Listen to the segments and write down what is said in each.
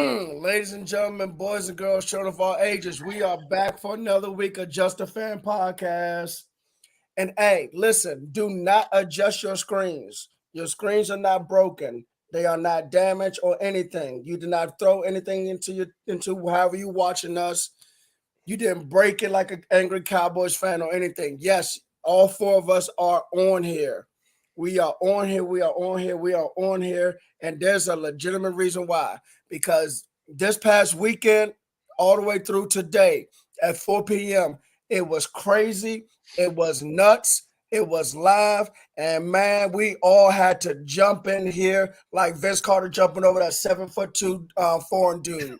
Ladies and gentlemen, boys and girls, children of all ages, we are back for another week of Just a Fan podcast. And hey, listen, do not adjust your screens. Your screens are not broken. They are not damaged or anything. You did not throw anything into however you watching us. You didn't break it like an angry Cowboys fan or anything. Yes, all four of us are on here. We are on here. We are on here. We are on here. And there's a legitimate reason why. Because this past weekend, all the way through today at 4 p.m., it was crazy. It was nuts. It was live. And man, we all had to jump in here like Vince Carter jumping over that 7'2" foreign dude.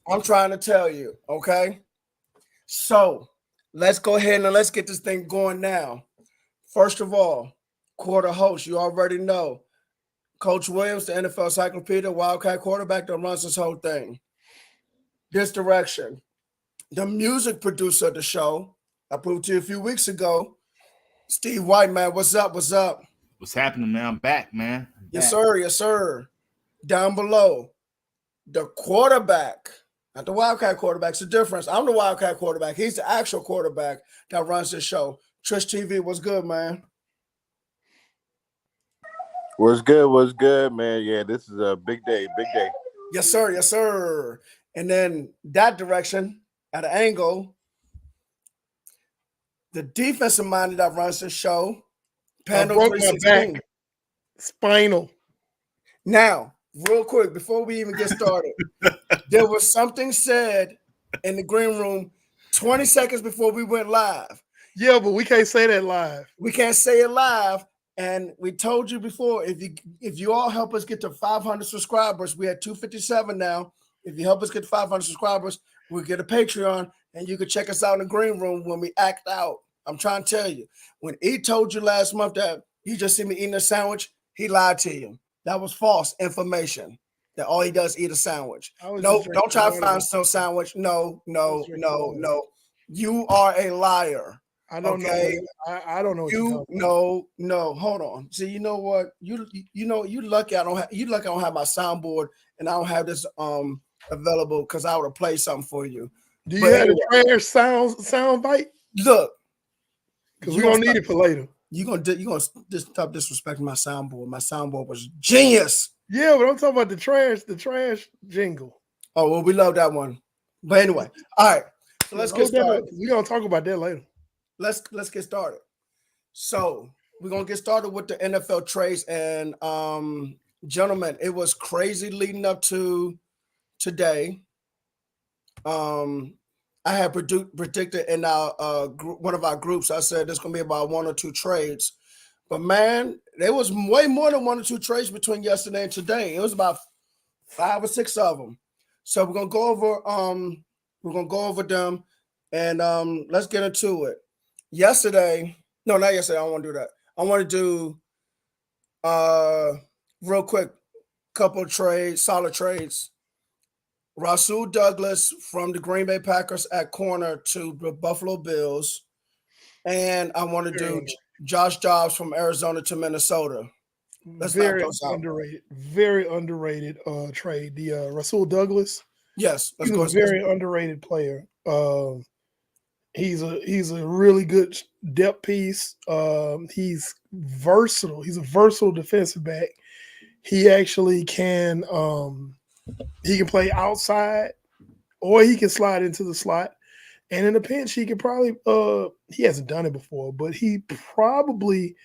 I'm trying to tell you, okay? So let's go ahead and let's get this thing going now. First of all, quarter host, you already know. Coach Williams, the NFL Encyclopedia, Wildcat quarterback that runs this whole thing. This direction. The music producer of the show, I proved to you a few weeks ago, Steve White, man. What's up? What's up? What's happening, man? I'm back, man. Yes, sir. Yes, sir. Down below, the quarterback. Not the Wildcat quarterback's the difference. I'm the Wildcat quarterback. He's the actual quarterback that runs this show. Trish TV, what's good, man? What's good? What's good, man? Yeah, this is a big day. Big day. Yes, sir. Yes, sir. And then that direction, at an angle, the defensive minded that runs this show, Pando 316. Spinal. Now, real quick, before we even get started, there was something said in the green room 20 seconds before we went live. Yeah, but we can't say that live. We can't say it live. And we told you before, if you all help us get to 500 subscribers, we had 257 now. If you help us get to 500 subscribers, we'll get a Patreon, and you can check us out in the green room when we act out. I'm trying to tell you, when he told you last month that you just see me eating a sandwich, he lied to you. That was false information. That all he does is eat a sandwich. No, don't try to find some sandwich. No. You are a liar. I don't know. I don't know. No. Hold on. See, you know what? You lucky I don't have. You lucky I don't have my soundboard and I don't have this available because I would have played something for you. Do you have a trash sound bite? Look, because we're gonna need it for later. You gonna stop disrespecting my soundboard. My soundboard was genius. Yeah, but I'm talking about the trash jingle. Oh well, we love that one. But anyway, all right. So let's get started. We're gonna talk about that later. Let's get started. So we're gonna get started with the NFL trades, and gentlemen, it was crazy leading up to today. I had predicted in our one of our groups. I said there's gonna be about one or two trades, but man, there was way more than one or two trades between yesterday and today. It was about 5 or 6 of them. So we're gonna go over them, and let's get into it. Yesterday, no, not yesterday. I don't want to do that. I want to do real quick, couple of trades, solid trades. Rasul Douglas from the Green Bay Packers at corner to the Buffalo Bills. And I want to do Josh Dobbs from Arizona to Minnesota. Let's very underrated trade. The Rasul Douglas. Yes, he's a very underrated player. He's a really good depth piece. He's versatile. He's a versatile defensive back. He actually can he can play outside or he can slide into the slot. And in a pinch, he can probably he hasn't done it before, but he probably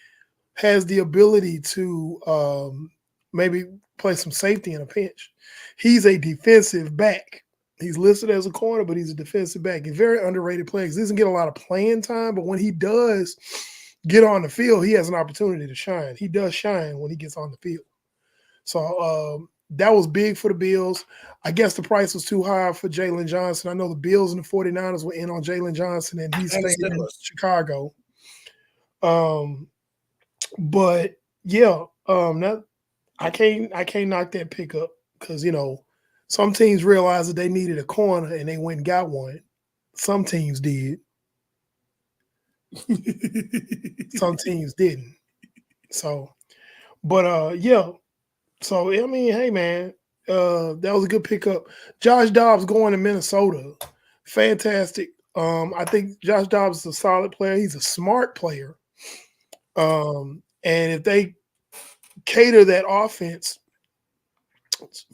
has the ability to maybe play some safety in a pinch. He's a defensive back. He's listed as a corner, but he's a defensive back. He's a very underrated player. He doesn't get a lot of playing time, but when he does get on the field, he has an opportunity to shine. He does shine when he gets on the field. So that was big for the Bills. I guess the price was too high for Jalen Johnson. I know the Bills and the 49ers were in on Jalen Johnson, and he's staying in Chicago. But yeah, I can't knock that pick up because some teams realized that they needed a corner and they went and got one. Some teams did. Some teams didn't. So, but yeah. So I mean, hey man, That was a good pickup. Josh Dobbs going to Minnesota. Fantastic. I think Josh Dobbs is a solid player. He's a smart player. And if they cater that offense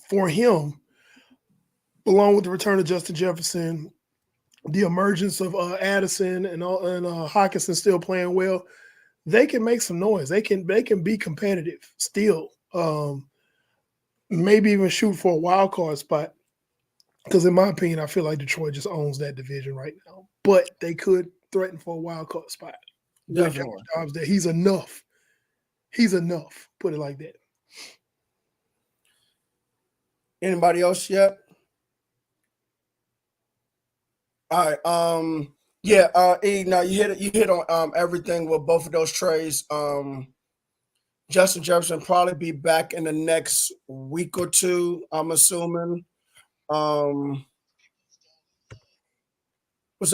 for him, along with the return of Justin Jefferson, the emergence of Addison and Hawkinson still playing well, they can make some noise. They can be competitive still. Maybe even shoot for a wild card spot. Because in my opinion, I feel like Detroit just owns that division right now. But they could threaten for a wild card spot. Definitely. Jobs that he's enough. He's enough. Put it like that. Anybody else yet? All right. Yeah. E, now you hit on everything with both of those trades. Justin Jefferson probably be back in the next week or two, I'm assuming. What's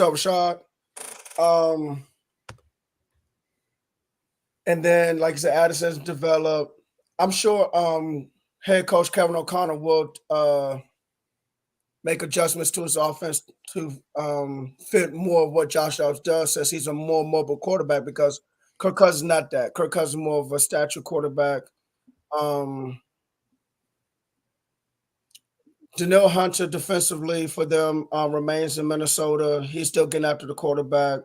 up, Rashad? And then, like I said, Addison's developed. I'm sure head coach Kevin O'Connor will make adjustments to his offense to fit more of what Josh Dobbs does, since he's a more mobile quarterback, because Kirk Cousins is not that. Kirk Cousins is more of a stature quarterback. Danielle Hunter defensively for them remains in Minnesota. He's still getting after the quarterback.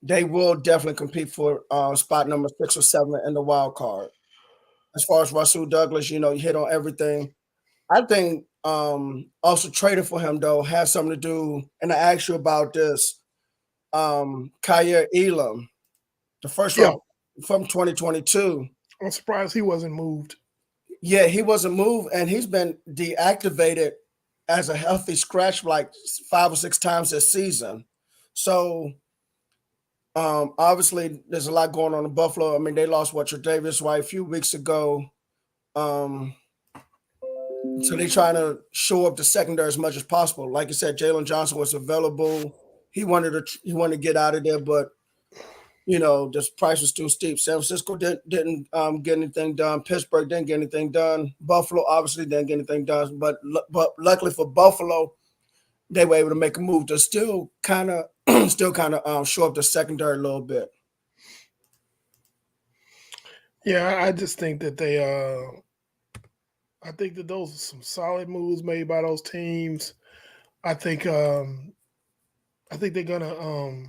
They will definitely compete for spot number 6 or 7 in the wild card. As far as Russell Douglas, you hit on everything. I think also trading for him, though, has something to do, and I asked you about this, Kyer Elam, the first round from 2022. I'm surprised he wasn't moved. Yeah, he wasn't moved, and he's been deactivated as a healthy scratch like 5 or 6 times this season. So obviously there's a lot going on in Buffalo. I mean, they lost Tre'Davious White a few weeks ago. So they're trying to shore up the secondary as much as possible. Like you said, Jalen Johnson was available. He wanted to get out of there, but this price was too steep. San Francisco didn't get anything done. Pittsburgh didn't get anything done. Buffalo obviously didn't get anything done. But luckily for Buffalo, they were able to make a move to still kind of shore up the secondary a little bit. Yeah, I just think that I think that those are some solid moves made by those teams. I think they're gonna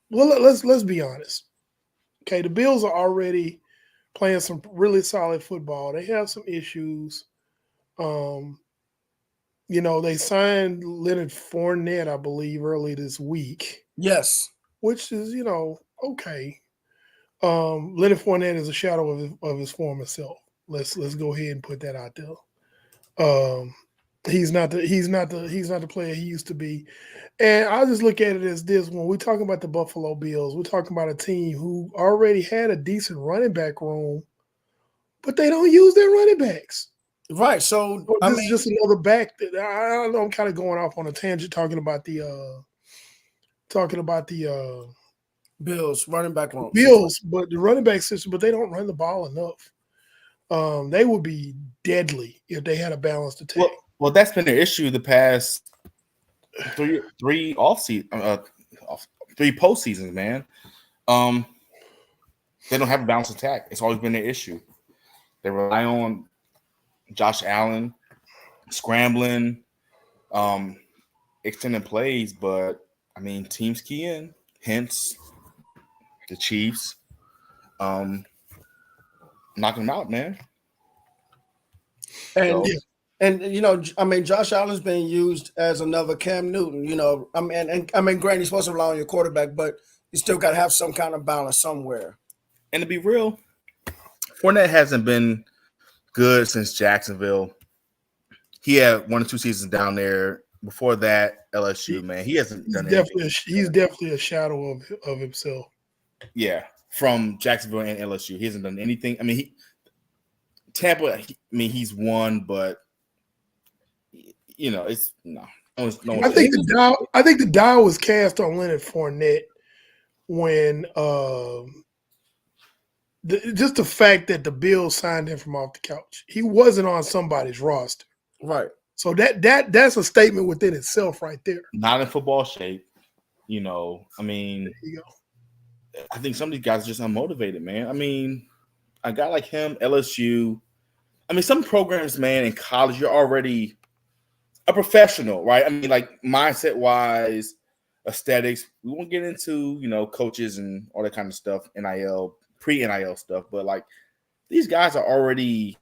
well, let's be honest. Okay, the Bills are already playing some really solid football. They have some issues. They signed Leonard Fournette, I believe, early this week. Yes. Which is, okay. Leonard Fournette is a shadow of his former self. Let's go ahead and put that out there. He's not the player he used to be. And I just look at it as this: when we're talking about the Buffalo Bills, we're talking about a team who already had a decent running back room, but they don't use their running backs. Right. So this is just another back that I know I'm kind of going off on a tangent talking about the Bills running back room. Bills, but the running back system, but they don't run the ball enough. They would be deadly if they had a balanced attack. Well, that's been an issue the past three postseasons, man. They don't have a balanced attack. It's always been an issue. They rely on Josh Allen scrambling, extending plays, but I mean, teams key in. Hence, the Chiefs knocking them out, man. And Josh Allen's being used as another Cam Newton. Granted, he's supposed to rely on your quarterback, but you still got to have some kind of balance somewhere. And to be real, Fournette hasn't been good since Jacksonville. He had 1 or 2 seasons down there. Before that, LSU, man, he hasn't done anything. He's definitely a shadow of himself. Yeah, from Jacksonville and LSU, he hasn't done anything. I mean, Tampa. He's won, but it's no. I think the die was cast on Leonard Fournette when just the fact that the Bills signed him from off the couch. He wasn't on somebody's roster. Right. So that's a statement within itself right there. Not in football shape. I mean, there you go. I think some of these guys are just unmotivated, man. I mean, a guy like him, LSU. I mean, some programs, man, in college, you're already a professional, right? I mean, like mindset wise, aesthetics. We won't get into, coaches and all that kind of stuff, NIL, pre-NIL stuff, but like these guys are already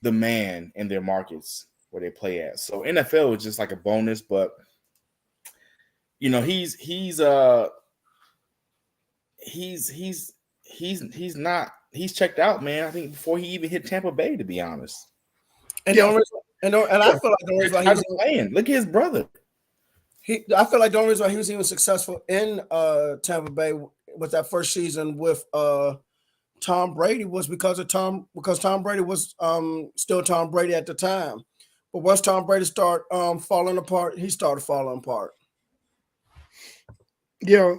the man in their markets where they play at. So NFL is just like a bonus, but he's checked out, man. I think before he even hit Tampa Bay, to be honest. And I feel like the reason why he was playing. Look at his brother. I feel like the only reason why he was even successful in Tampa Bay with that first season with Tom Brady was because Tom Brady was still Tom Brady at the time. But once Tom Brady started falling apart, he started falling apart. Yeah.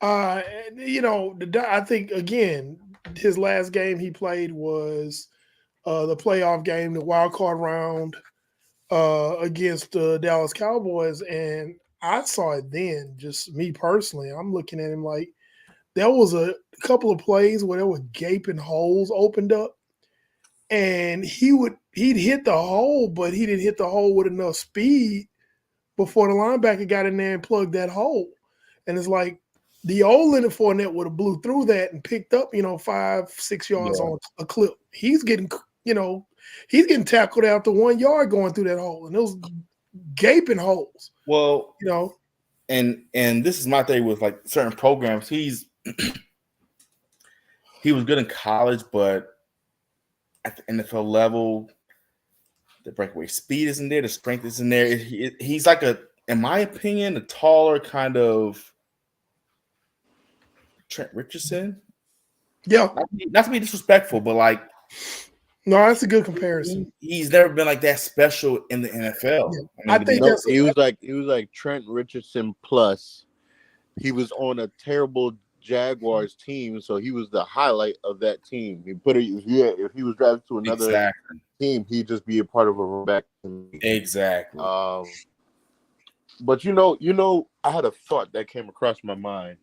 I think, again, his last game he played was the playoff game, the wild card round against the Dallas Cowboys. And I saw it then, just me personally. I'm looking at him like there was a couple of plays where there were gaping holes opened up. And he'd hit the hole, but he didn't hit the hole with enough speed before the linebacker got in there and plugged that hole. And it's like the old Leonard Fournette would have blew through that and picked up, 5-6 yards on a clip. He's getting tackled out to 1 yard going through that hole, and those gaping holes. Well, and this is my thing with like certain programs. He was good in college, but at the NFL level, the breakaway speed isn't there, the strength isn't there. He's like in my opinion, a taller kind of Trent Richardson. Yeah. Not to be disrespectful, but like, no, that's a good comparison. He's never been like that special in the NFL. Yeah. I think he was like Trent Richardson plus. He was on a terrible Jaguars team, so he was the highlight of that team. If he was drafted to another team, he'd just be a part of a run back team. Exactly. But I had a thought that came across my mind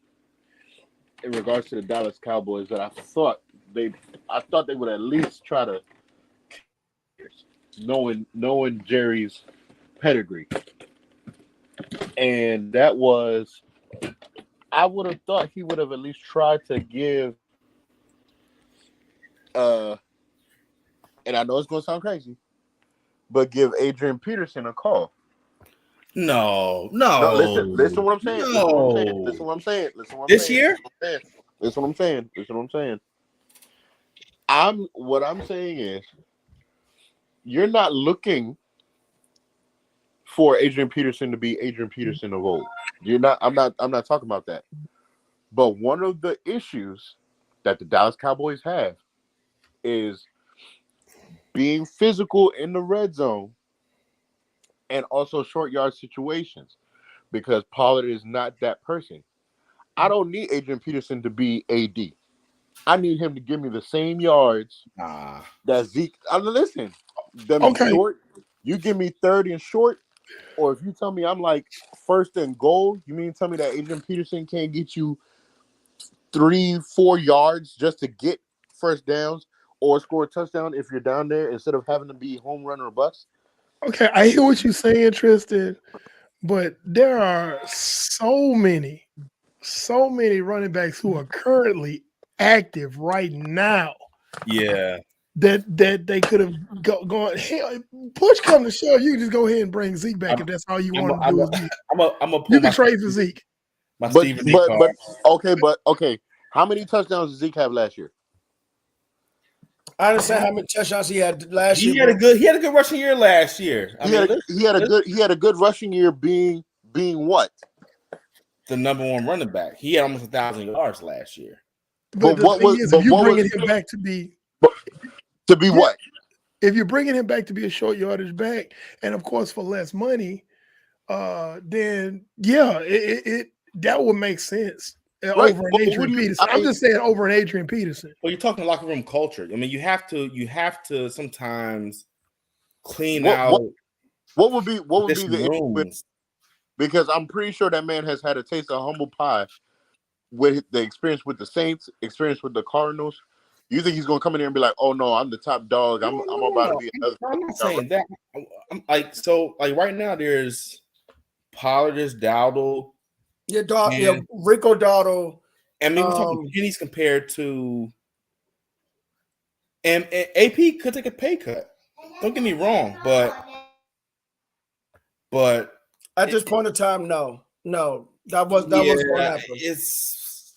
in regards to the Dallas Cowboys that I thought they would at least try to, knowing Jerry's pedigree, and that was, I would have thought he would have at least tried to give, and I know it's going to sound crazy, but give Adrian Peterson a call. No. Listen to what I'm saying. Listen what I'm saying. This year? Listen what I'm saying. What I'm saying is, you're not looking for Adrian Peterson to be Adrian Peterson of old. I'm not talking about that. But one of the issues that the Dallas Cowboys have is being physical in the red zone and also short yard situations, because Pollard is not that person. I don't need Adrian Peterson to be AD. I need him to give me the same yards that Zeke. Listen, short. You give me 30 and short, or if you tell me I'm like first and goal, you mean tell me that Adrian Peterson can't get you 3-4 yards just to get first downs or score a touchdown if you're down there instead of having to be home run or bust? Okay, I hear what you're saying, Tristan, but there are so many running backs who are currently active right now. Yeah. That they could have gone. Hell, push come to shove, you can just go ahead and bring Zeke back if that's all you want to do. You can trade for Zeke. But okay. How many touchdowns did Zeke have last year? I understand how many touchdowns he had last year. He had a good rushing year last year. He had a good rushing year being what? The number one running back. He had almost 1,000 yards last year. But the thing is, if you're bringing him back to be what? If you're bringing him back to be a short yardage back, and of course for less money, then yeah, it that would make sense. Right. over an Well, Adrian Peterson. I'm just saying over an Adrian Peterson. Well, you're talking locker room culture. I mean, you have to sometimes clean out. What would be the issue with? Rooms. Because I'm pretty sure that man has had a taste of humble pie with the experience with the Saints, experience with the Cardinals. You think he's going to come in there and be like, "Oh no, I'm the top dog. I'm about to be another." I'm not saying that. I'm like right now. There's Pollard, there's Dowdle. Yeah, Rico Dowdle. I mean, we're talking pennies compared to, and AP could take a pay cut. Don't get me wrong, but at this point in time, no, that was going to happen. He's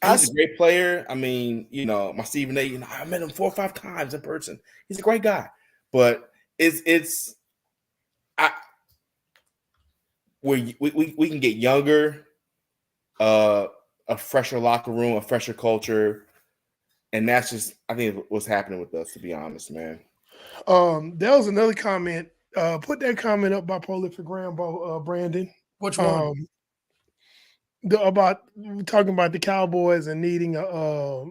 a great player. I mean, my Stephen A. I met him 4 or 5 times in person. He's a great guy, but we can get younger, a fresher locker room, a fresher culture, and that's just, I think, what's happening with us, to be honest, man. There was another comment. Put that comment up by Prolific Rambo, Brandon. Which one? About talking about the Cowboys and needing a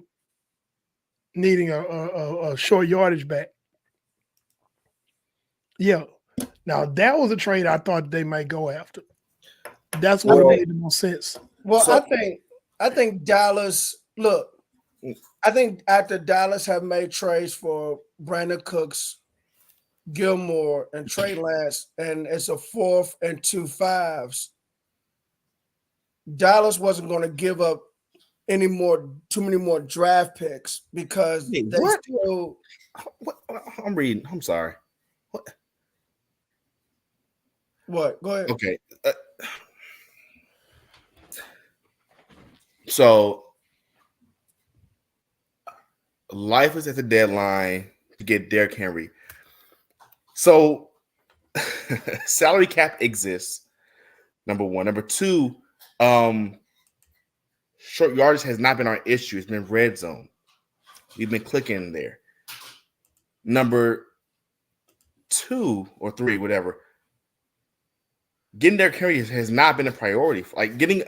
short yardage back. Yeah. Now that was a trade I thought they might go after. That's what made the most sense. Well, I think Dallas. Look, I think after Dallas have made trades for Brandon Cooks, Gilmore, and Trey Lance, and it's a 4th and 2 5s. Dallas wasn't going to give up too many more draft picks because they still. What I'm reading. I'm sorry. What? Go ahead. Okay. So, life is at the deadline to get Derrick Henry. So, salary cap exists. Number one. Number two, short yardage has not been our issue. It's been red zone. We've been clicking there. Number 2 or 3, whatever. Getting Derrick Henry has not been a priority. Like getting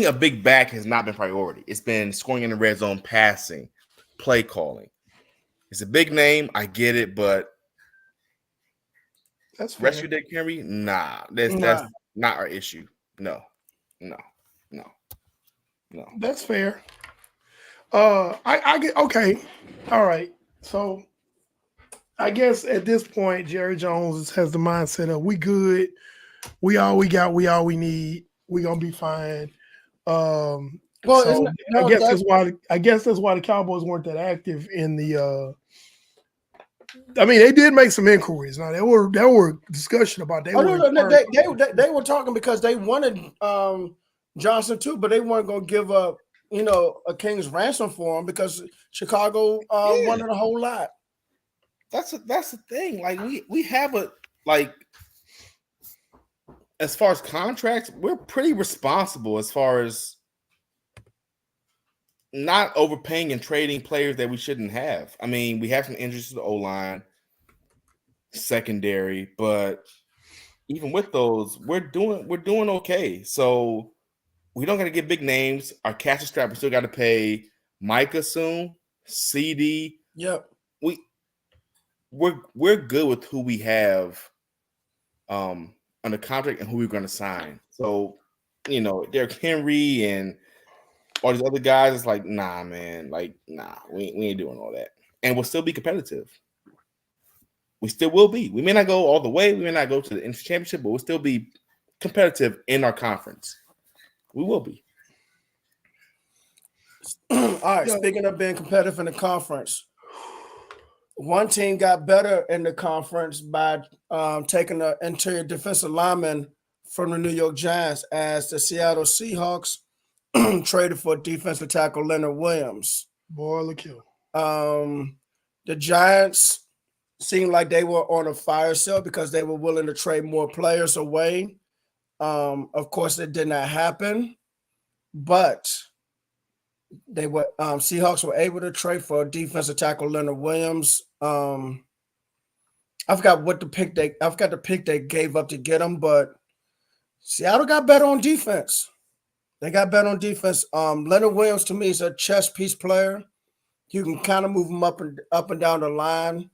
a big back has not been priority. It's been scoring in the red zone, passing, play calling. It's a big name. I get it, but that's rescue Derrick Henry. Nah, that's not our issue. No. That's fair. I get okay. All right. So I guess at this point, Jerry Jones has the mindset of we good. We all we got. We all we need. We gonna be fine. I guess that's why the Cowboys weren't that active in the. I mean, they did make some inquiries. Now there were discussion about they were talking because they wanted Johnson too, but they weren't going to give up a king's ransom for him because Chicago wanted a whole lot. That's the thing. Like we have as far as contracts, we're pretty responsible as far as not overpaying and trading players that we shouldn't have. I mean, we have some injuries to the O-line, secondary, but even with those, we're doing okay. So we don't got to get big names. Our cash is strapped. We still got to pay Micah soon, CD. Yep. We're good with who we have under contract and who we're going to sign. So, Derrick Henry and all these other guys, it's like, nah, man. Like, nah, we ain't doing all that. And we'll still be competitive. We still will be. We may not go all the way. We may not go to the NFC Championship, but we'll still be competitive in our conference. We will be. All right. Speaking of being competitive in the conference, one team got better in the conference by taking the interior defensive lineman from the New York Giants as the Seattle Seahawks traded for defensive tackle Leonard Williams. Boy, look here. The Giants seemed like they were on a fire sale because they were willing to trade more players away. Of course, it did not happen, but they were Seahawks were able to trade for defensive tackle Leonard Williams. I forgot the pick they gave up to get him, but Seattle got better on defense. They got better on defense. Leonard Williams to me is a chess piece player. You can kind of move him up and down the line.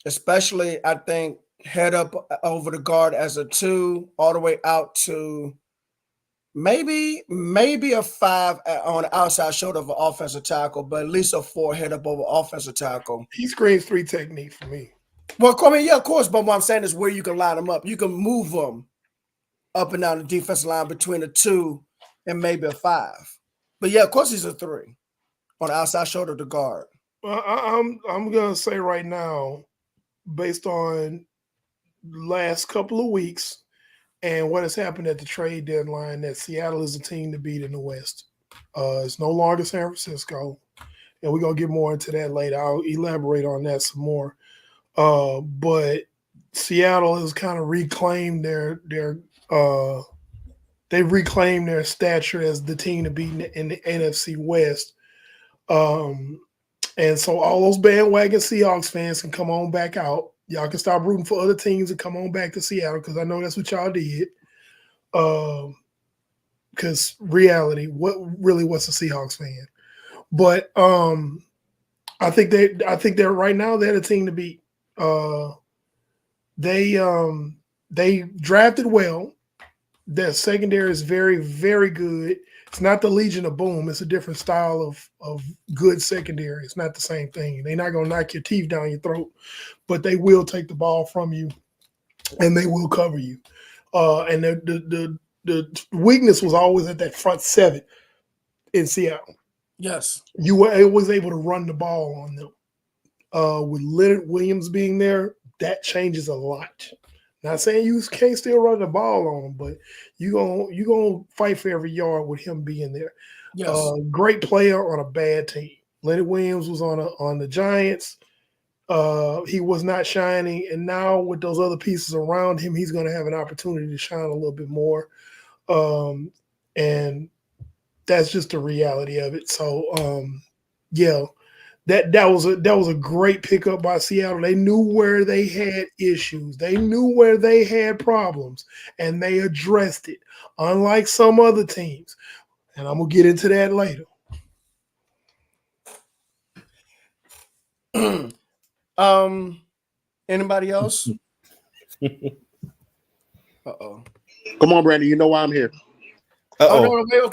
Especially I think head up over the guard as a 2, all the way out to maybe a 5 on the outside shoulder of an offensive tackle, but at least a 4 head up over offensive tackle. He screams 3 technique for me. Well, I mean, yeah, of course, but what I'm saying is where you can line them up. You can move them up and down the defensive line between a 2 and maybe a 5. But yeah, of course he's a 3 on the outside shoulder of the guard. I'm gonna say right now, based on last couple of weeks and what has happened at the trade deadline, that Seattle is a team to beat in the West. It's no longer San Francisco, and we're gonna get more into that later. I'll elaborate on that some more. But Seattle has kind of reclaimed they've reclaimed their stature as the team to beat in the NFC West. And so all those bandwagon Seahawks fans can come on back out. Y'all can stop rooting for other teams and come on back to Seattle, because I know that's what y'all did. Because reality, what's a Seahawks fan? But I think they're right now they're the team to beat. They drafted well. Their secondary is very, very good. It's not the Legion of Boom. It's a different style of good secondary. It's not the same thing. They're not going to knock your teeth down your throat, but they will take the ball from you, and they will cover you. And the weakness was always at that front 7 in Seattle. Yes. You were always able to run the ball on them. With Leonard Williams being there, that changes a lot. Not saying you can't still run the ball on him, but you gonna fight for every yard with him being there. Yes. Great player on a bad team. Leonard Williams was on the Giants. He was not shining, and now with those other pieces around him, he's going to have an opportunity to shine a little bit more. And that's just the reality of it. So, yeah. That was a great pickup by Seattle. They knew where they had issues. They knew where they had problems, and they addressed it, unlike some other teams. And I'm gonna get into that later. Anybody else? Uh-oh. Come on, Brandon. You know why I'm here. Oh, no,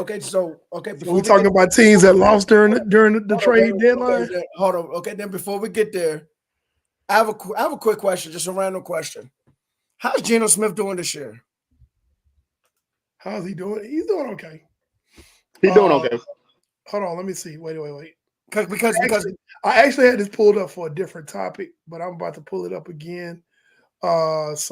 okay. So, we're talking about teams that lost during the trade deadline. Hold on. Okay, then before we get there, I have a quick question, just a random question. How's Geno Smith doing this year? How's he doing? He's doing okay. He's doing okay. Hold on, let me see. Wait. Because I actually had this pulled up for a different topic, but I'm about to pull it up again. Because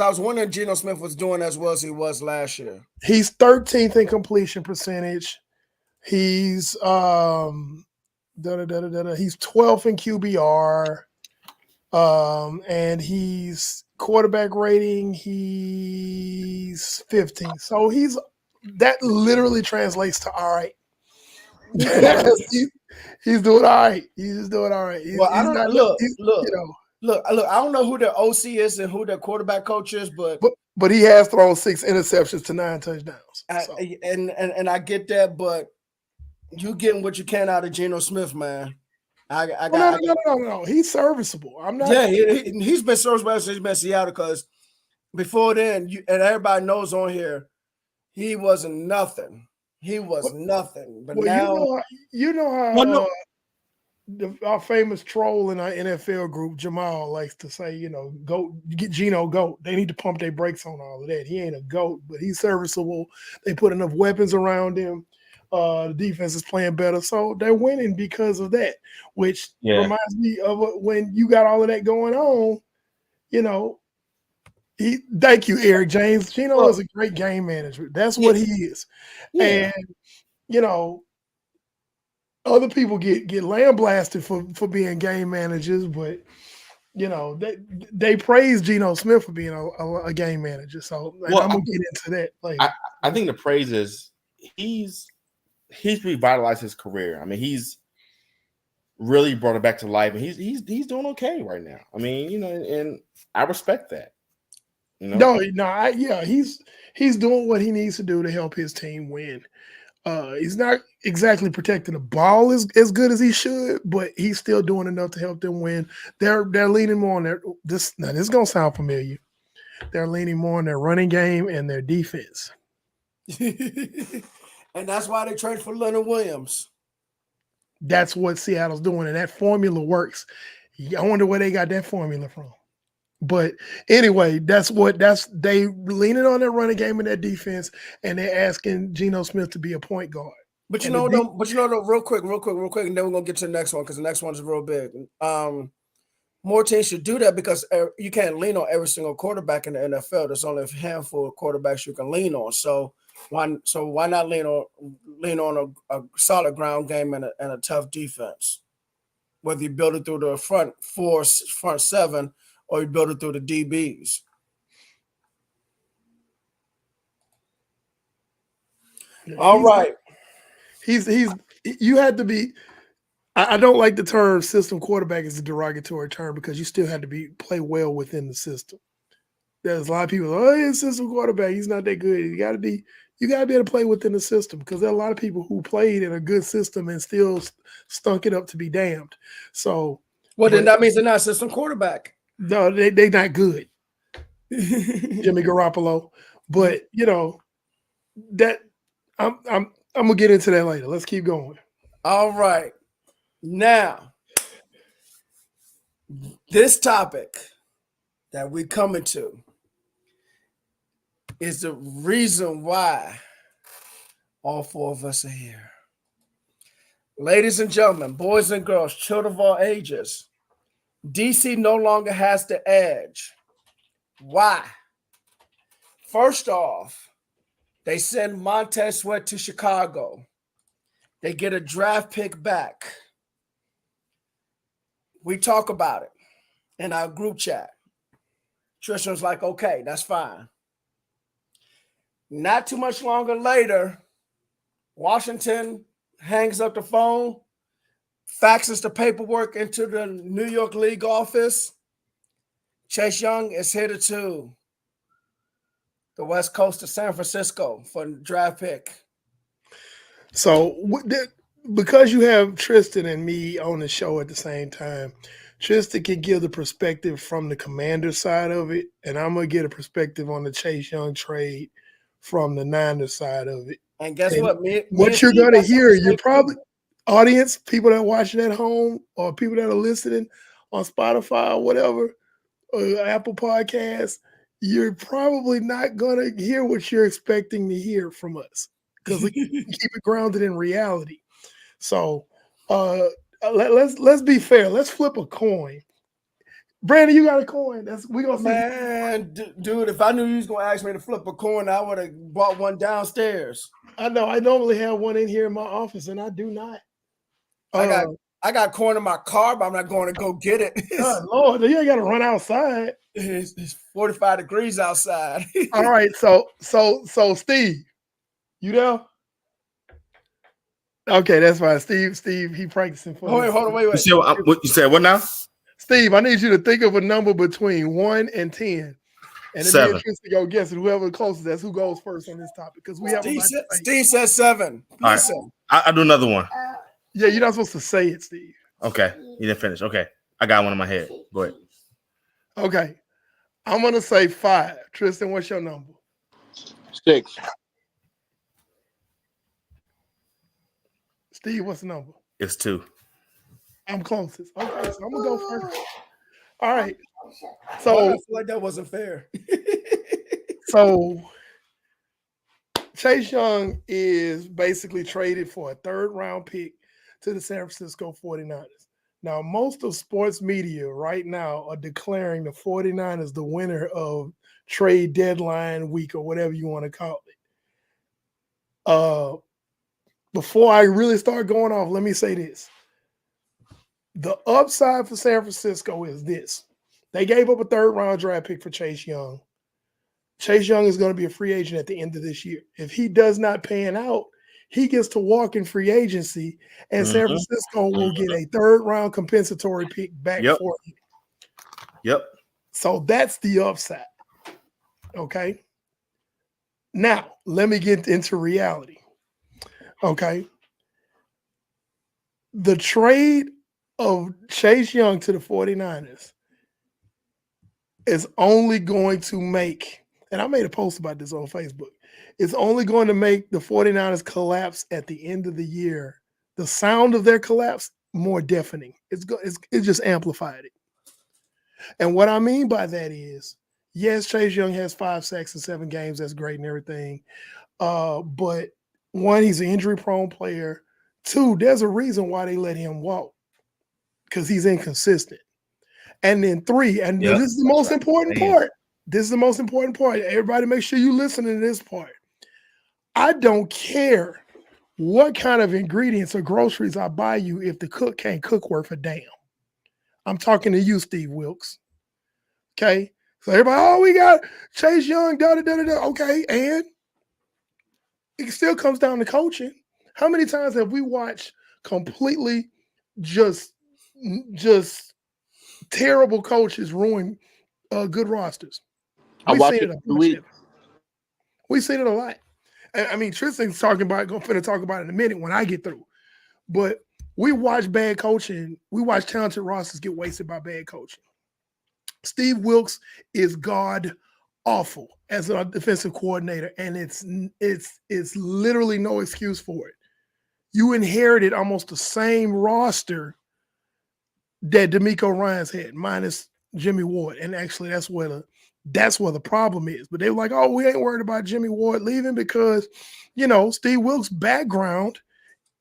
I was wondering if Geno Smith was doing as well as he was last year. He's 13th in completion percentage. He's he's 12th in QBR. And he's quarterback rating, he's 15. So that literally translates to all right. he's doing all right. He's just doing all right. Look, I don't know who their OC is and who their quarterback coach is, but he has thrown 6 interceptions to 9 touchdowns. And I get that, but you getting what you can out of Geno Smith, man. No. He's serviceable. I'm not. Yeah, he's been serviceable since he's been in Seattle, because before then, and everybody knows on here, he wasn't nothing. He was nothing. But now, you know how our famous troll in our NFL group, Jamal, likes to say, go get Geno GOAT. They need to pump their brakes on all of that. He ain't a GOAT, but he's serviceable. They put enough weapons around him. The defense is playing better, so they're winning because of that, which reminds me of when you got all of that going on. Thank you, Eric James. Geno is a great game manager. That's what he is. Yeah. And other people get lambasted for being game managers, but they praise Geno Smith for being a game manager. So I'm gonna get into that later. I think the praise is he's revitalized his career. I mean, he's really brought it back to life, and he's doing okay right now. I mean, and I respect that. You know? He's doing what he needs to do to help his team win. He's not exactly protecting the ball as good as he should, but he's still doing enough to help them win. They're leaning more on this is gonna sound familiar. They're leaning more on their running game and their defense. And that's why they trade for Leonard Williams. That's what Seattle's doing, and that formula works. I wonder where they got that formula from. But anyway, they leaning on their running game and their defense, and they're asking Geno Smith to be a point guard. But you know, real quick, and then we're gonna get to the next one because the next one is real big. More teams should do that because you can't lean on every single quarterback in the NFL. There's only a handful of quarterbacks you can lean on. So why not lean on a solid ground game and a tough defense? Whether you build it through the front four, front seven, or you build it through the DBs. All right. You had to be. I don't like the term system quarterback as a derogatory term because you still had to play well within the system. There's a lot of people, he's a system quarterback. He's not that good. You gotta be able to play within the system because there are a lot of people who played in a good system and still stunk it up to be damned. So then that means they're not a system quarterback. No, they're not good. Jimmy Garoppolo. But that I'm gonna get into that later. Let's keep going. All right. Now, this topic that we're coming to is the reason why all four of us are here. Ladies and gentlemen, boys and girls, children of all ages, DC no longer has the edge. Why? First off, they send Montez Sweat to Chicago. They get a draft pick back. We talk about it in our group chat. Tristan's like, okay, that's fine. Not too much longer later, Washington hangs up the phone, faxes the paperwork into the New York League office. Chase Young is headed to the West Coast of San Francisco for a draft pick. So because you have Tristan and me on the show at the same time, Tristan can give the perspective from the Commander side of it, and I'm going to get a perspective on the Chase Young trade from the Niners side of it. And guess what? What you're going to hear, you're probably, audience, people that are watching at home or people that are listening on Spotify or whatever, or Apple Podcasts, you're probably not going to hear what you're expecting to hear from us because we keep it grounded in reality. So let's be fair. Let's flip a coin. Brandon, you got a coin. We gonna see. Man, dude, if I knew you was gonna ask me to flip a coin, I would have bought one downstairs. I know. I normally have one in here in my office, and I do not. I got corn in my car, but I'm not going to go get it. Oh, Lord, you ain't got to run outside. It's 45 degrees outside. All right, so Steve, you there? Okay, that's fine. Steve, he practicing for. Hold on, wait. You said what now? Steve, I need you to think of a number between 1 and 10. And then 7. me and Tristan go guess it. Whoever closest, that's who goes first on this topic. Because we have Steve says 7. Listen. Right. I'll do another one. Yeah, you're not supposed to say it, Steve. Okay. You didn't finish. Okay. I got one in my head. Go ahead. Okay. I'm gonna say 5. Tristan, what's your number? 6. Steve, what's the number? It's 2. I'm closest. Okay, so I'm gonna go first. All right. So I feel like that wasn't fair. So Chase Young is basically traded for a 3rd round pick to the San Francisco 49ers. Now, most of sports media right now are declaring the 49ers the winner of trade deadline week or whatever you want to call it. Before I really start going off, let me say this. The upside for San Francisco is this. They gave up a 3rd round draft pick for Chase Young. Chase Young is going to be a free agent at the end of this year. If he does not pan out, he gets to walk in free agency, and San Francisco will get a 3rd round compensatory pick back for him. Yep. So that's the upside. Okay. Now, let me get into reality. Okay. The trade of Chase Young to the 49ers is only going to make, and I made a post about this on Facebook, it's only going to make the 49ers collapse at the end of the year. The sound of their collapse more deafening. It just amplified it. And what I mean by that is, yes, Chase Young has 5 sacks in 7 games. That's great and everything. But one, he's an injury-prone player. 2, there's a reason why they let him walk, because he's inconsistent. And then 3, and this is the most important part. This is the most important part. Everybody make sure you listen to this part. I don't care what kind of ingredients or groceries I buy you if the cook can't cook worth a damn. I'm talking to you, Steve Wilks. Okay? So everybody, oh, we got Chase Young, da-da-da-da-da. Okay, and it still comes down to coaching. How many times have we watched completely just terrible coaches ruin good rosters? I watched it 2 weeks. We've seen it a lot. I mean, Tristan's talking about, going to talk about it in a minute when I get through. But we watch bad coaching. We watch talented rosters get wasted by bad coaching. Steve Wilks is god awful as a defensive coordinator, and it's literally no excuse for it. You inherited almost the same roster that DeMeco Ryans had, minus Jimmy Ward, and actually that's where the problem is. But they were like, oh, we ain't worried about Jimmy Ward leaving because, Steve Wilks' background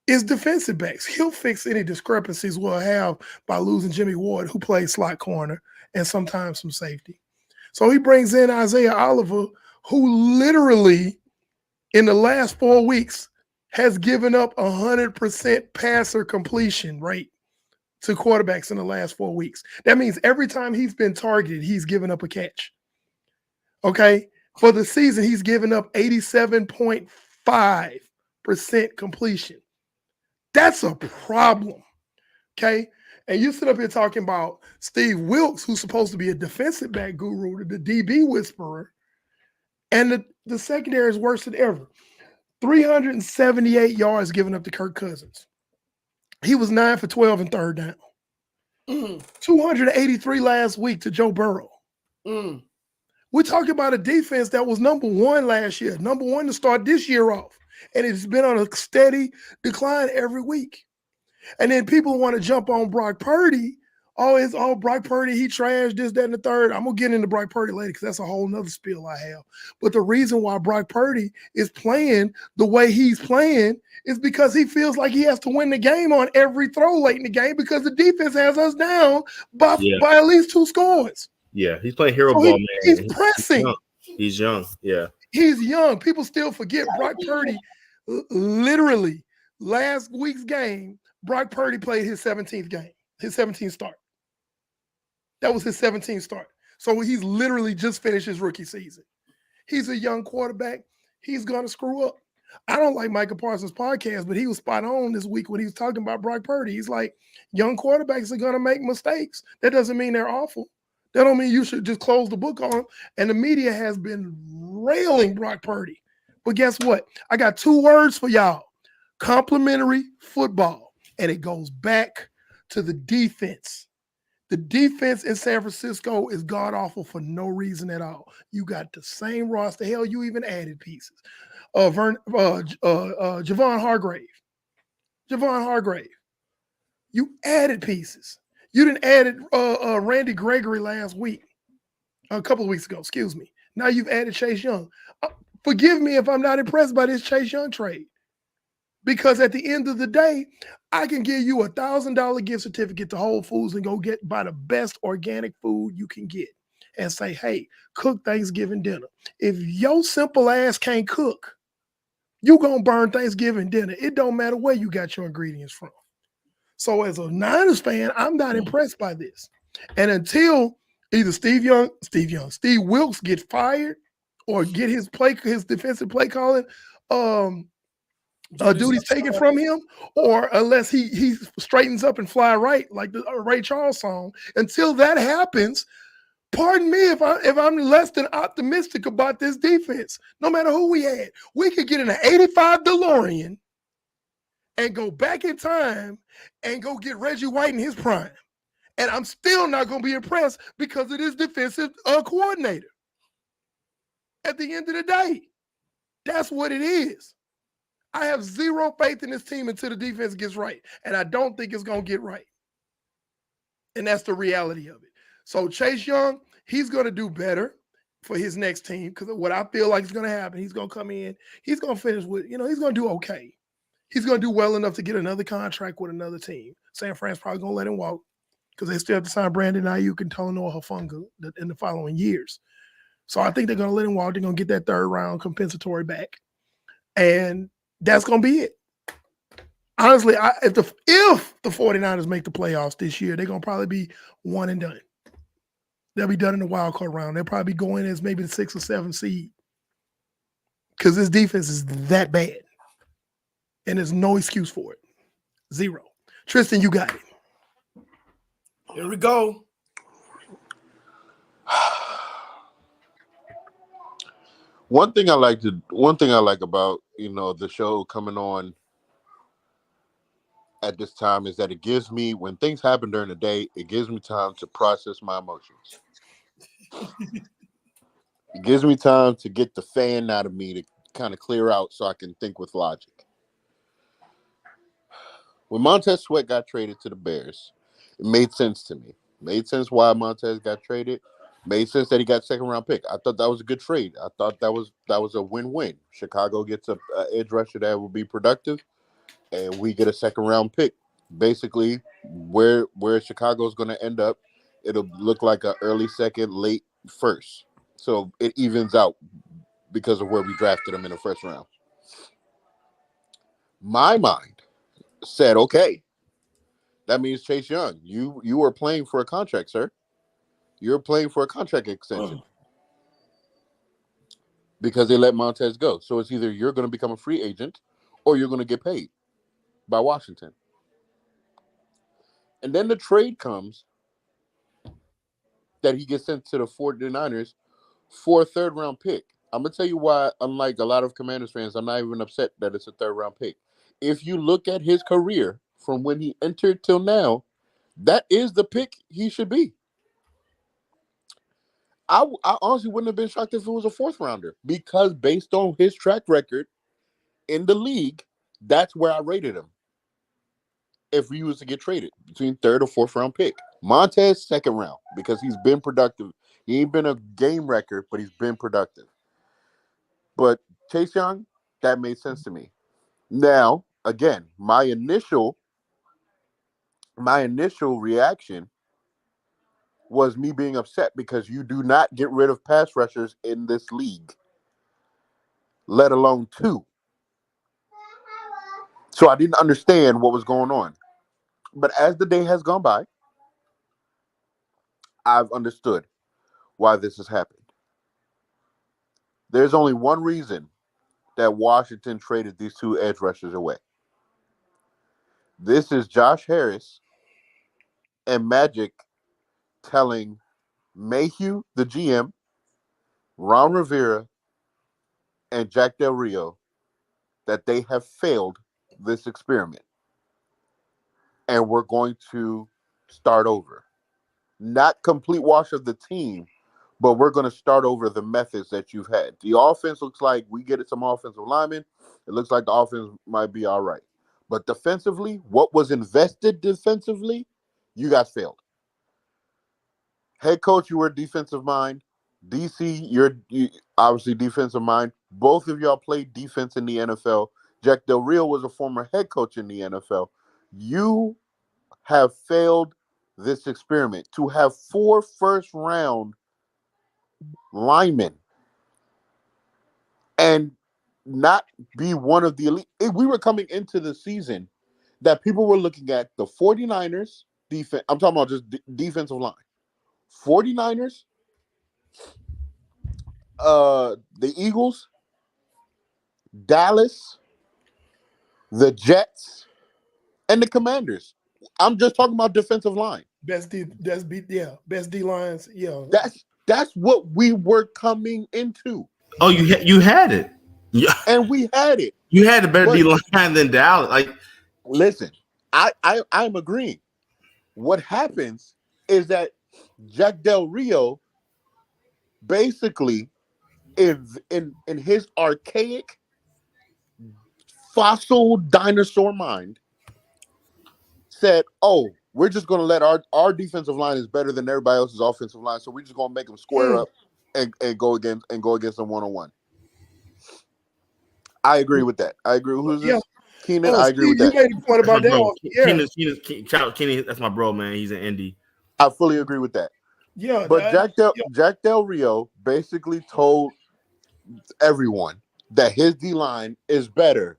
is defensive backs. He'll fix any discrepancies we'll have by losing Jimmy Ward, who plays slot corner and sometimes some safety. So he brings in Isaiah Oliver, who literally in the last 4 weeks has given up 100% passer completion rate to quarterbacks in the last 4 weeks. That means every time he's been targeted, he's given up a catch. Okay? For the season, he's given up 87.5% completion. That's a problem. Okay? And you sit up here talking about Steve Wilks, who's supposed to be a defensive back guru, the DB whisperer, and the secondary is worse than ever. 378 yards given up to Kirk Cousins. He was 9 for 12 in third down. 283 last week to Joe Burrow. We're talking about a defense that was number 1 last year, number 1 to start this year off. And it's been on a steady decline every week. And then people want to jump on Brock Purdy. Oh, Brock Purdy, he trashed this, that, and the third. I'm going to get into Brock Purdy later because that's a whole nother spiel I have. But the reason why Brock Purdy is playing the way he's playing is because he feels like he has to win the game on every throw late in the game because the defense has us down by at least 2 scores. Yeah, he's playing hero ball, man. He's pressing. He's young. Yeah. He's young. People still forget Brock Purdy. Literally, last week's game, Brock Purdy played his 17th game, his 17th start. That was his 17th start. So he's literally just finished his rookie season. He's a young quarterback. He's going to screw up. I don't like Micah Parsons' podcast, but he was spot on this week when he was talking about Brock Purdy. He's like, young quarterbacks are going to make mistakes. That doesn't mean they're awful. That don't mean you should just close the book on them. And the media has been railing Brock Purdy. But guess what? I got 2 words for y'all. Complimentary football. And it goes back to the defense. The defense in San Francisco is god-awful for no reason at all. You got the same roster. Hell, you even added pieces. Javon Hargrave. You added pieces. You didn't added Randy Gregory last week. A couple of weeks ago, excuse me. Now you've added Chase Young. Forgive me if I'm not impressed by this Chase Young trade. Because at the end of the day, I can give you $1,000 gift certificate to Whole Foods and go buy the best organic food you can get and say, hey, cook Thanksgiving dinner. If your simple ass can't cook, you're going to burn Thanksgiving dinner. It don't matter where you got your ingredients from. So as a Niners fan, I'm not impressed by this. And until either Steve Wilks gets fired or get his defensive play calling duties taken from him, or unless he straightens up and fly right like the Ray Charles song. Until that happens, Pardon me if I'm less than optimistic about this defense. No matter who we had, we could get in an 85 DeLorean and go back in time and go get Reggie White in his prime. And I'm still not going to be impressed because of this defensive coordinator. At the end of the day, that's what it is. I have zero faith in this team until the defense gets right. And I don't think it's going to get right. And that's the reality of it. So Chase Young, he's going to do better for his next team because of what I feel like is going to happen. He's going to come in. He's going to finish with, he's going to do okay. He's going to do well enough to get another contract with another team. San Fran's probably going to let him walk because they still have to sign Brandon Ayuk and Talanoa Hufanga in the following years. So I think they're going to let him walk. They're going to get that third round compensatory back. And that's going to be it. Honestly, if the 49ers make the playoffs this year, they're going to probably be one and done. They'll be done in the wild card round. They'll probably go in as maybe the 6th or 7th seed because this defense is that bad. And there's no excuse for it. Zero. Tristan, you got it. Here we go. One thing I like about, the show coming on at this time is that it gives me, when things happen during the day, it gives me time to process my emotions. It gives me time to get the fan out of me to kind of clear out so I can think with logic. When Montez Sweat got traded to the Bears, it made sense to me. Made sense why Montez got traded. Made sense that he got second-round pick. I thought that was a good trade. I thought that was a win-win. Chicago gets a edge rusher that will be productive, and we get a second-round pick. Basically, where Chicago's going to end up, it'll look like an early second, late first. So it evens out because of where we drafted him in the first round. My mind said, okay, that means Chase Young, you are playing for a contract, sir. You're playing for a contract extension because they let Montez go. So it's either you're going to become a free agent or you're going to get paid by Washington. And then the trade comes that he gets sent to the 49ers for a third-round pick. I'm going to tell you why, unlike a lot of Commanders fans, I'm not even upset that it's a third-round pick. If you look at his career from when he entered till now, that is the pick he should be. I honestly wouldn't have been shocked if it was a fourth-rounder because based on his track record in the league, that's where I rated him. If he was to get traded between third or fourth round pick. Montez, second round, because he's been productive. He ain't been a game record, but he's been productive. But Chase Young, that made sense to me. Now, again, my initial reaction was me being upset because you do not get rid of pass rushers in this league, let alone two. So I didn't understand what was going on. But as the day has gone by, I've understood why this has happened. There's only one reason that Washington traded these two edge rushers away. This is Josh Harris and Magic telling Mayhew, the GM, Ron Rivera, and Jack Del Rio that they have failed this experiment. And we're going to start over. Not complete wash of the team, but we're going to start over the methods that you've had. The offense looks like we get some offensive linemen. It looks like the offense might be all right. But defensively, what was invested defensively, you guys failed. Head coach, you were defensive mind. DC, you're obviously defensive mind. Both of y'all played defense in the NFL. Jack Del Rio was a former head coach in the NFL. You have failed this experiment. To have 4 first-round linemen and not be one of the elite. We were coming into the season that people were looking at the 49ers defense. I'm talking about just defensive line. 49ers, the Eagles, Dallas, the Jets, and the Commanders. I'm just talking about defensive line. Best D lines. Yeah. That's what we were coming into. Oh, you had it. Yeah, And we had it. you had a better But D line than Dallas. Like, listen, I'm agreeing. What happens is that Jack Del Rio basically in his archaic fossil dinosaur mind said, "Oh, we're just going to let our defensive line is better than everybody else's offensive line, so we're just going to make them square up and go against them 1-on-1." I agree with that. I agree. Who's this? Keenan. I agree Steve, with that. You made a point about that. bro. Yeah. Kenny, that's my bro, man. He's in Indy. I fully agree with that. Yeah. But Jack Del Rio basically told everyone that his D line is better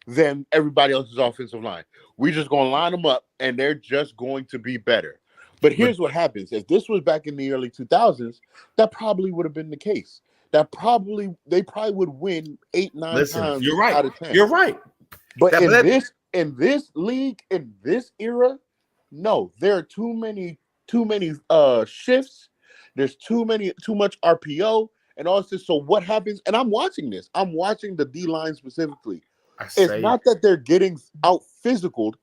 than everybody else's offensive line. We're just going to line them up, and they're just going to be better. But here's what happens. If this was back in the early 2000s, that probably would have been the case. They probably would win 8-9 times you're right. out of 10. You're right. But in this league, in this era, no, there are too many shifts. There's too much RPO and all this. So what happens? And I'm watching this. I'm watching the D line specifically. It's not that they're getting out physicaled,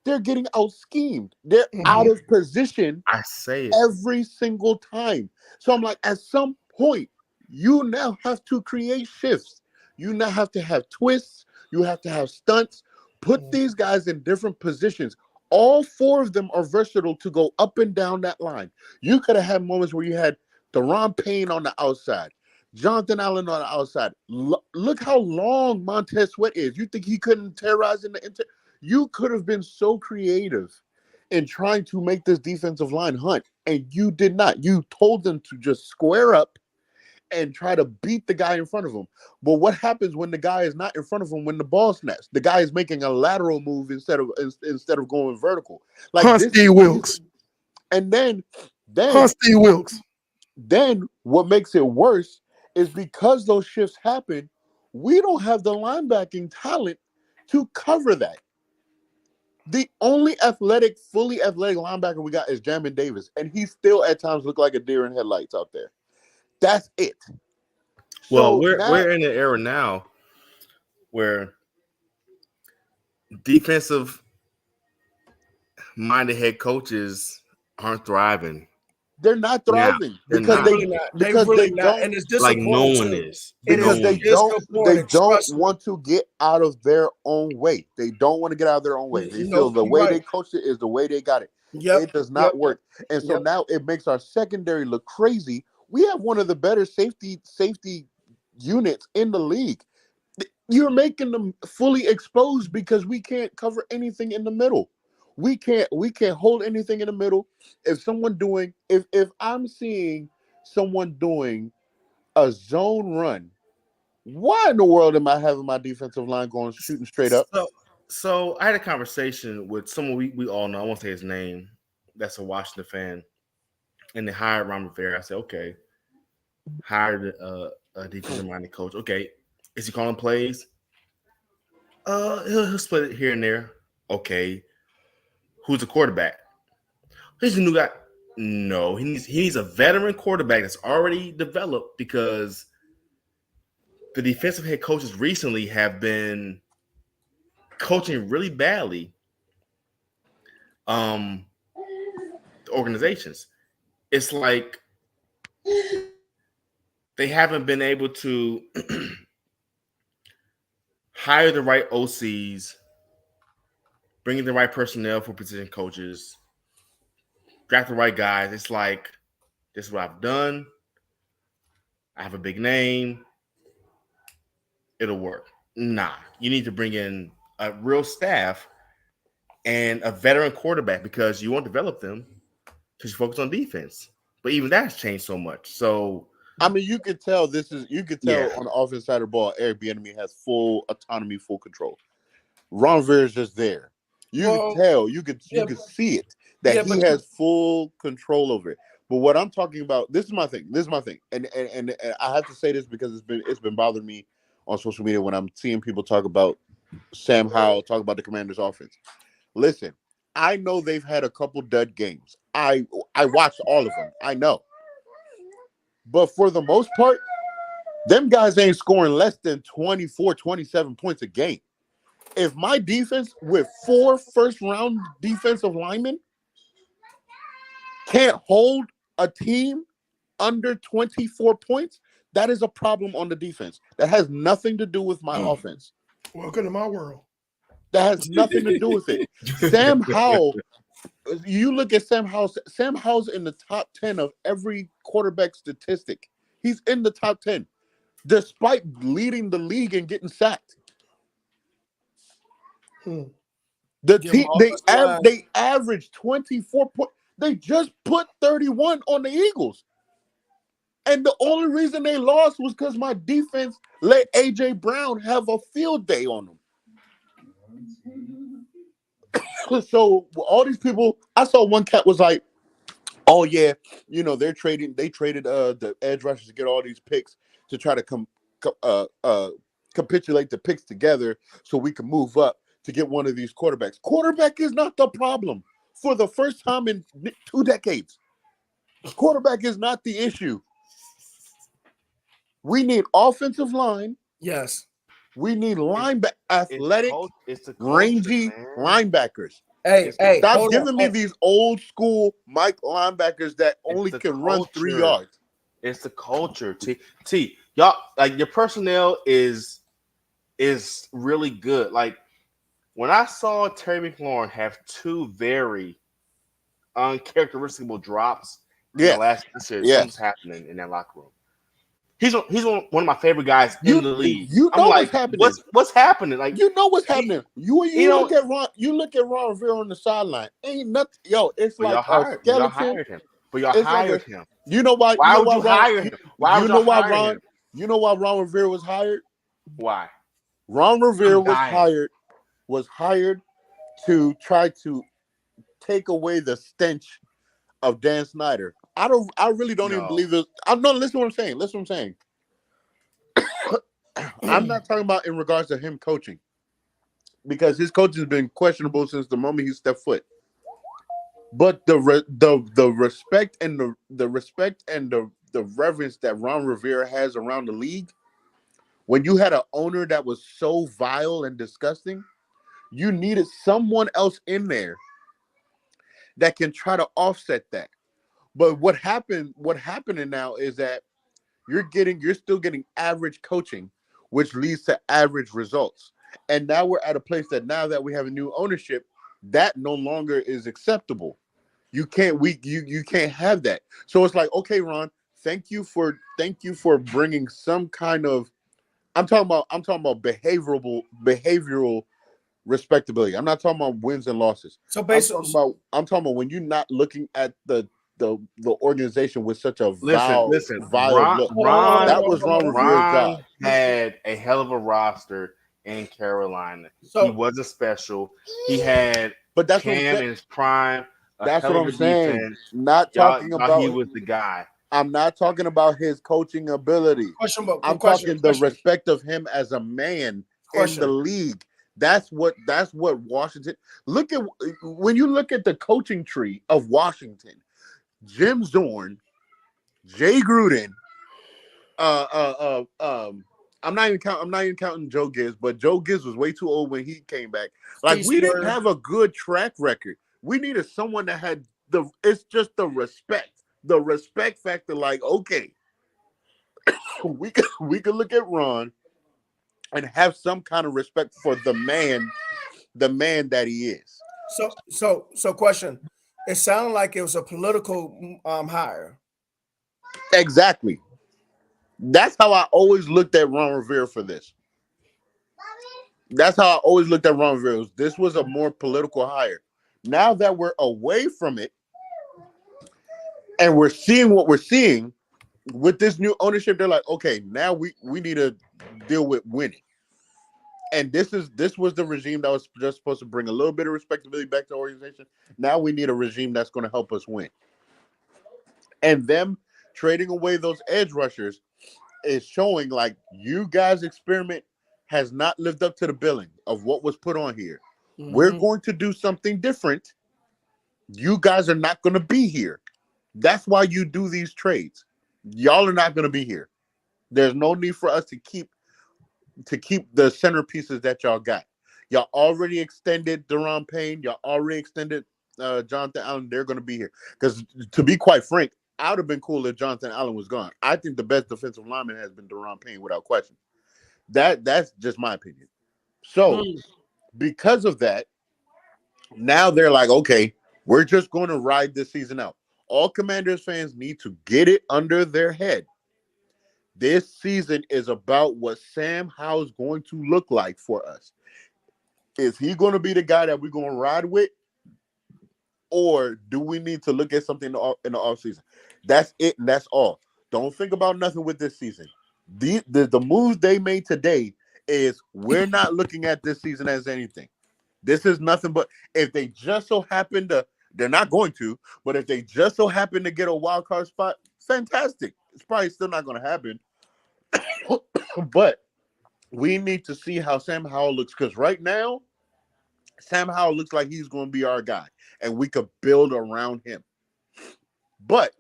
they're getting out schemed. They're out of position. I say it every single time. So I'm like, at some point, you now have to create shifts. You now have to have twists. You have to have stunts. Put these guys in different positions. All four of them are versatile to go up and down that line. You could have had moments where you had Deron Payne on the outside, Jonathan Allen on the outside. Look how long Montez Sweat is. You think he couldn't terrorize in the inter? You could have been so creative in trying to make this defensive line hunt, and you did not. You told them to just square up and try to beat the guy in front of him. But what happens when the guy is not in front of him when the ball snaps? The guy is making a lateral move instead of going vertical. Like Steve Wilkes. And then Steve Wilkes. Then what makes it worse is because those shifts happen, we don't have the linebacking talent to cover that. The only fully athletic linebacker we got is Jamin Davis, and he still at times look like a deer in headlights out there. That's it. Well, we're in an era now where defensive-minded head coaches aren't thriving. They're not thriving because they don't, and it's disappointing. Like no one is. Because they don't want to get out of their own way. They don't want to get out of their own way. They feel the way they coached it is the way they got it. It does not work. And so now it makes our secondary look crazy. We have one of the better safety units in the league. You're making them fully exposed because we can't cover anything in the middle. We can't hold anything in the middle. If I'm seeing someone doing a zone run, why in the world am I having my defensive line shooting straight up? So I had a conversation with someone we all know. I won't say his name. That's a Washington fan, and they hired Ron Rivera. I said, okay, hired a defensive-minded coach. Okay, is he calling plays? He'll split it here and there. Okay. Who's the quarterback? He's a new guy. No, he needs a veteran quarterback that's already developed because the defensive head coaches recently have been coaching really badly. Organizations. It's like they haven't been able to hire the right OCs, bringing the right personnel for position coaches, draft the right guys. It's like, this is what I've done. I have a big name. It'll work. Nah, you need to bring in a real staff and a veteran quarterback because you won't develop them because you focus on defense. But even that's changed so much. So, I mean, you could tell on the offense side of the ball, Eric Bieniemy has full autonomy, full control. Ron Rivera is just there. You can tell, you can see it that he has full control over it. But what I'm talking about, this is my thing. And I have to say this because it's been bothering me on social media when I'm seeing people talk about Sam Howell, talk about the Commanders' offense. Listen, I know they've had a couple dud games. I watched all of them. I know. But for the most part, them guys ain't scoring less than 24, 27 points a game. If my defense with 4 first-round defensive linemen can't hold a team under 24 points, that is a problem on the defense. That has nothing to do with my offense. Welcome to my world. That has nothing to do with it. Sam Howell, you look at Sam Howell. Sam Howell's in the top 10 of every quarterback statistic. He's in the top 10, despite leading the league and getting sacked. The team they averaged 24 points. They just put 31 on the Eagles. And the only reason they lost was because my defense let A.J. Brown have a field day on them. So all these people, I saw one cat was like, oh yeah, they traded the edge rushers to get all these picks to try to capitulate the picks together so we can move up to get one of these quarterbacks. Quarterback is not the problem for the first time in 2 decades. Quarterback is not the issue. We need offensive line. Yes. We need athletic, rangy linebackers. Hey, stop giving me these old school Mike linebackers that only can run 3 yards. It's the culture. T, y'all, like, your personnel is really good. Like, when I saw Terry McLaurin have 2 very uncharacteristic drops in the last year, something's happening in that locker room. He's one of my favorite guys in the league. What's happening. What's happening? Like, what's happening. You look at Ron. You look at Ron Rivera on the sideline. Ain't nothing. Yo, it's like a skeleton. Y'all hired him. But y'all hired him. You know why? Why would you hire him? Why would you hire him? You know why Ron Rivera was hired? Why? Ron Rivera was hired to try to take away the stench of Dan Snyder. I really don't even believe this. Listen what I'm saying. Listen what I'm saying. I'm not talking about in regards to him coaching, because his coaching has been questionable since the moment he stepped foot. But the respect and the reverence that Ron Rivera has around the league, when you had an owner that was so vile and disgusting, you needed someone else in there that can try to offset that. But what happening now is that you're still getting average coaching, which leads to average results. And now we're at a place that now that we have a new ownership, that no longer is acceptable. You can't have that. So it's like, okay, Ron, thank you for bringing some kind of, I'm talking about behavioral respectability. I'm not talking about wins and losses. So basically, I'm talking about when you're not looking at the organization with such a vile look. That was Ron Rivera's job. Had a hell of a roster in Carolina. So he wasn't special. He had Cam in his prime. That's what I'm saying. Defense. Not talking about he was the guy. I'm not talking about his coaching ability. I'm talking the respect of him as a man in the league. That's what Washington. Look at when you look at the coaching tree of Washington. Jim Zorn, Jay Gruden. I'm not even counting Joe Gibbs, but Joe Gibbs was way too old when he came back. Like, we didn't have a good track record. We needed someone that had it's just the respect factor. Like, okay, we could look at Ron and have some kind of respect for the man that he is. So question. It sounded like it was a political hire. Exactly. That's how I always looked at Ron Rivera for this. That's how I always looked at Ron Rivera. This was a more political hire. Now that we're away from it and we're seeing what we're seeing with this new ownership, they're like, okay, now we need to deal with winning. And this was the regime that was just supposed to bring a little bit of respectability back to the organization. Now we need a regime that's going to help us win. And them trading away those edge rushers is showing like you guys' experiment has not lived up to the billing of what was put on here. Mm-hmm. We're going to do something different. You guys are not going to be here. That's why you do these trades. Y'all are not going to be here. There's no need for us to keep the centerpieces that y'all got. Y'all already extended Deron Payne. Y'all already extended Jonathan Allen. They're going to be here. Because to be quite frank, I would have been cool if Jonathan Allen was gone. I think the best defensive lineman has been Deron Payne without question. That's just my opinion. So because of that, now they're like, okay, we're just going to ride this season out. All Commanders fans need to get it under their head. This season is about what Sam Howell is going to look like for us. Is he going to be the guy that we're going to ride with? Or do we need to look at something in the offseason? That's it, and that's all. Don't think about nothing with this season. The moves they made today is we're not looking at this season as anything. This is nothing but if they just so happen to, they're not going to, but if they just so happen to get a wild card spot, fantastic. It's probably still not going to happen. But we need to see how Sam Howell looks, because right now, Sam Howell looks like he's going to be our guy, and we could build around him. But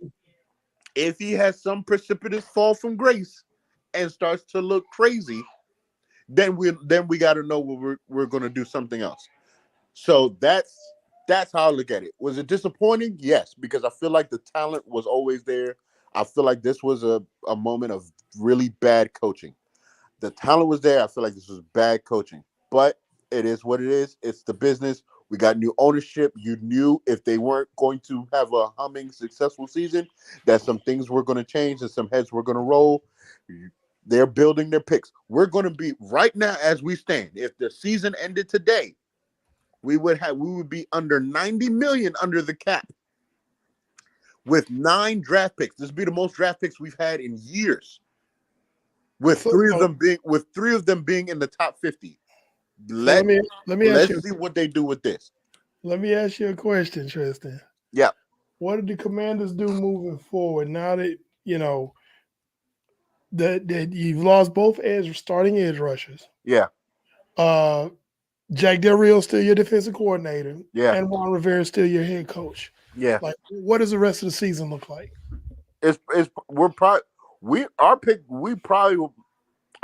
if he has some precipitous fall from grace and starts to look crazy, then we got to know we're going to do something else. So that's how I look at it. Was it disappointing? Yes, because I feel like the talent was always there. I feel like this was a moment of really bad coaching. The talent was there. I feel like this was bad coaching. But it is what it is. It's the business. We got new ownership. You knew if they weren't going to have a humming, successful season, that some things were going to change and some heads were going to roll. They're building their picks. We're going to be, right now as we stand, if the season ended today, we would be under 90 million under the cap with 9 draft picks. This would be the most draft picks we've had in years. With three of them being in the top 50. Let me let's see what they do with this. Let me ask you a question, Tristan. Yeah. What did the Commanders do moving forward now that that you've lost both starting edge rushers? Yeah. Jack Del Rio is still your defensive coordinator. Yeah. And Ron Rivera is still your head coach. Yeah. Like, what does the rest of the season look like? I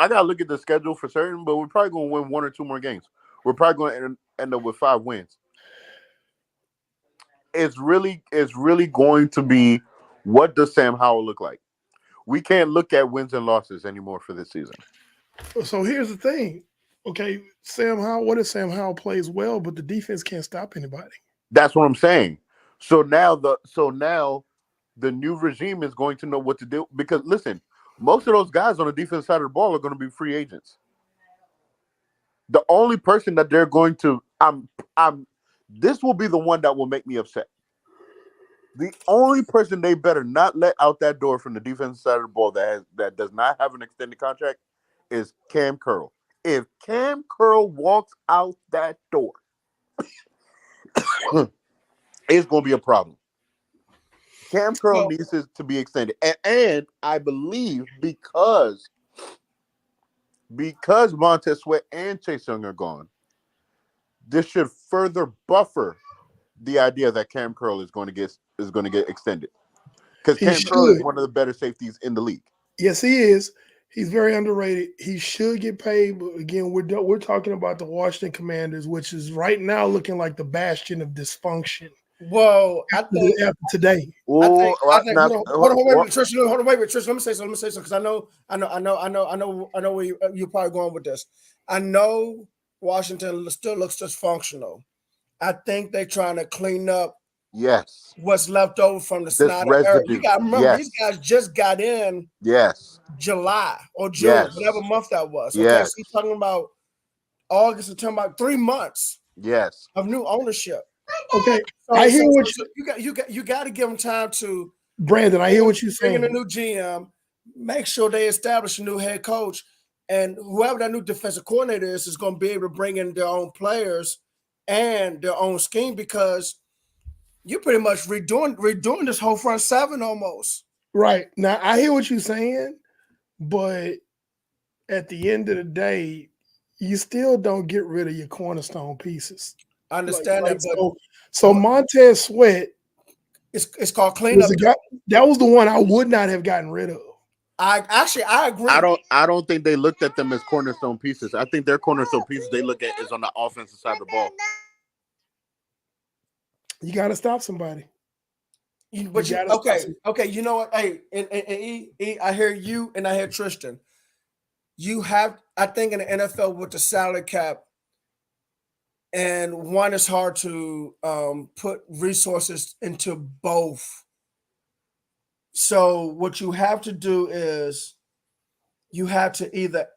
gotta look at the schedule for certain, but we're probably gonna win 1 or 2 more games. We're probably gonna end up with 5 wins. It's really going to be, what does Sam Howell look like? We can't look at wins and losses anymore for this season. So here's the thing. Okay, Sam Howell plays well, but the defense can't stop anybody. That's what I'm saying. So now the new regime is going to know what to do, because listen, most of those guys on the defense side of the ball are going to be free agents. The only person that they're going to this will be the one that will make me upset. The only person they better not let out that door from the defense side of the ball that does not have an extended contract is Cam Curl. If Cam Curl walks out that door, it's going to be a problem. Cam Curl needs to be extended. And I believe because Montez Sweat and Chase Young are gone, this should further buffer the idea that Cam Curl is going to get extended. Because Cam Curl is one of the better safeties in the league. Yes, he is. He's very underrated. He should get paid, but again, we're talking about the Washington Commanders, which is right now looking like the bastion of dysfunction. Well, I think today. Hold on, wait, Tristan. Let me say something, because I know where you're probably going with this. I know Washington still looks dysfunctional. I think they're trying to clean up what's left over from the Snyder era. You got to remember, these guys just got in July or June, whatever month that was. Okay, so you're talking about August, September, about 3 months of new ownership. Okay, I hear what you got to give them time to. Brandon, I hear what you're saying. Bring in a new GM, make sure they establish a new head coach, and whoever that new defensive coordinator is going to be able to bring in their own players and their own scheme, because you're pretty much redoing this whole front seven almost. Right. Now I hear what you're saying, but at the end of the day, you still don't get rid of your cornerstone pieces. I understand that, but So Montez Sweat It's called was cleanup. the guy, that was the one I would not have gotten rid of. I agree. I don't think they looked at them as cornerstone pieces. I think their cornerstone pieces they look at is on the offensive side of the ball. You got to stop somebody. Okay. You know what? Hey, and I hear you and I hear Tristan. You have, I think, in the NFL with the salary cap, and one is hard to put resources into both. So what you have to do is you have to either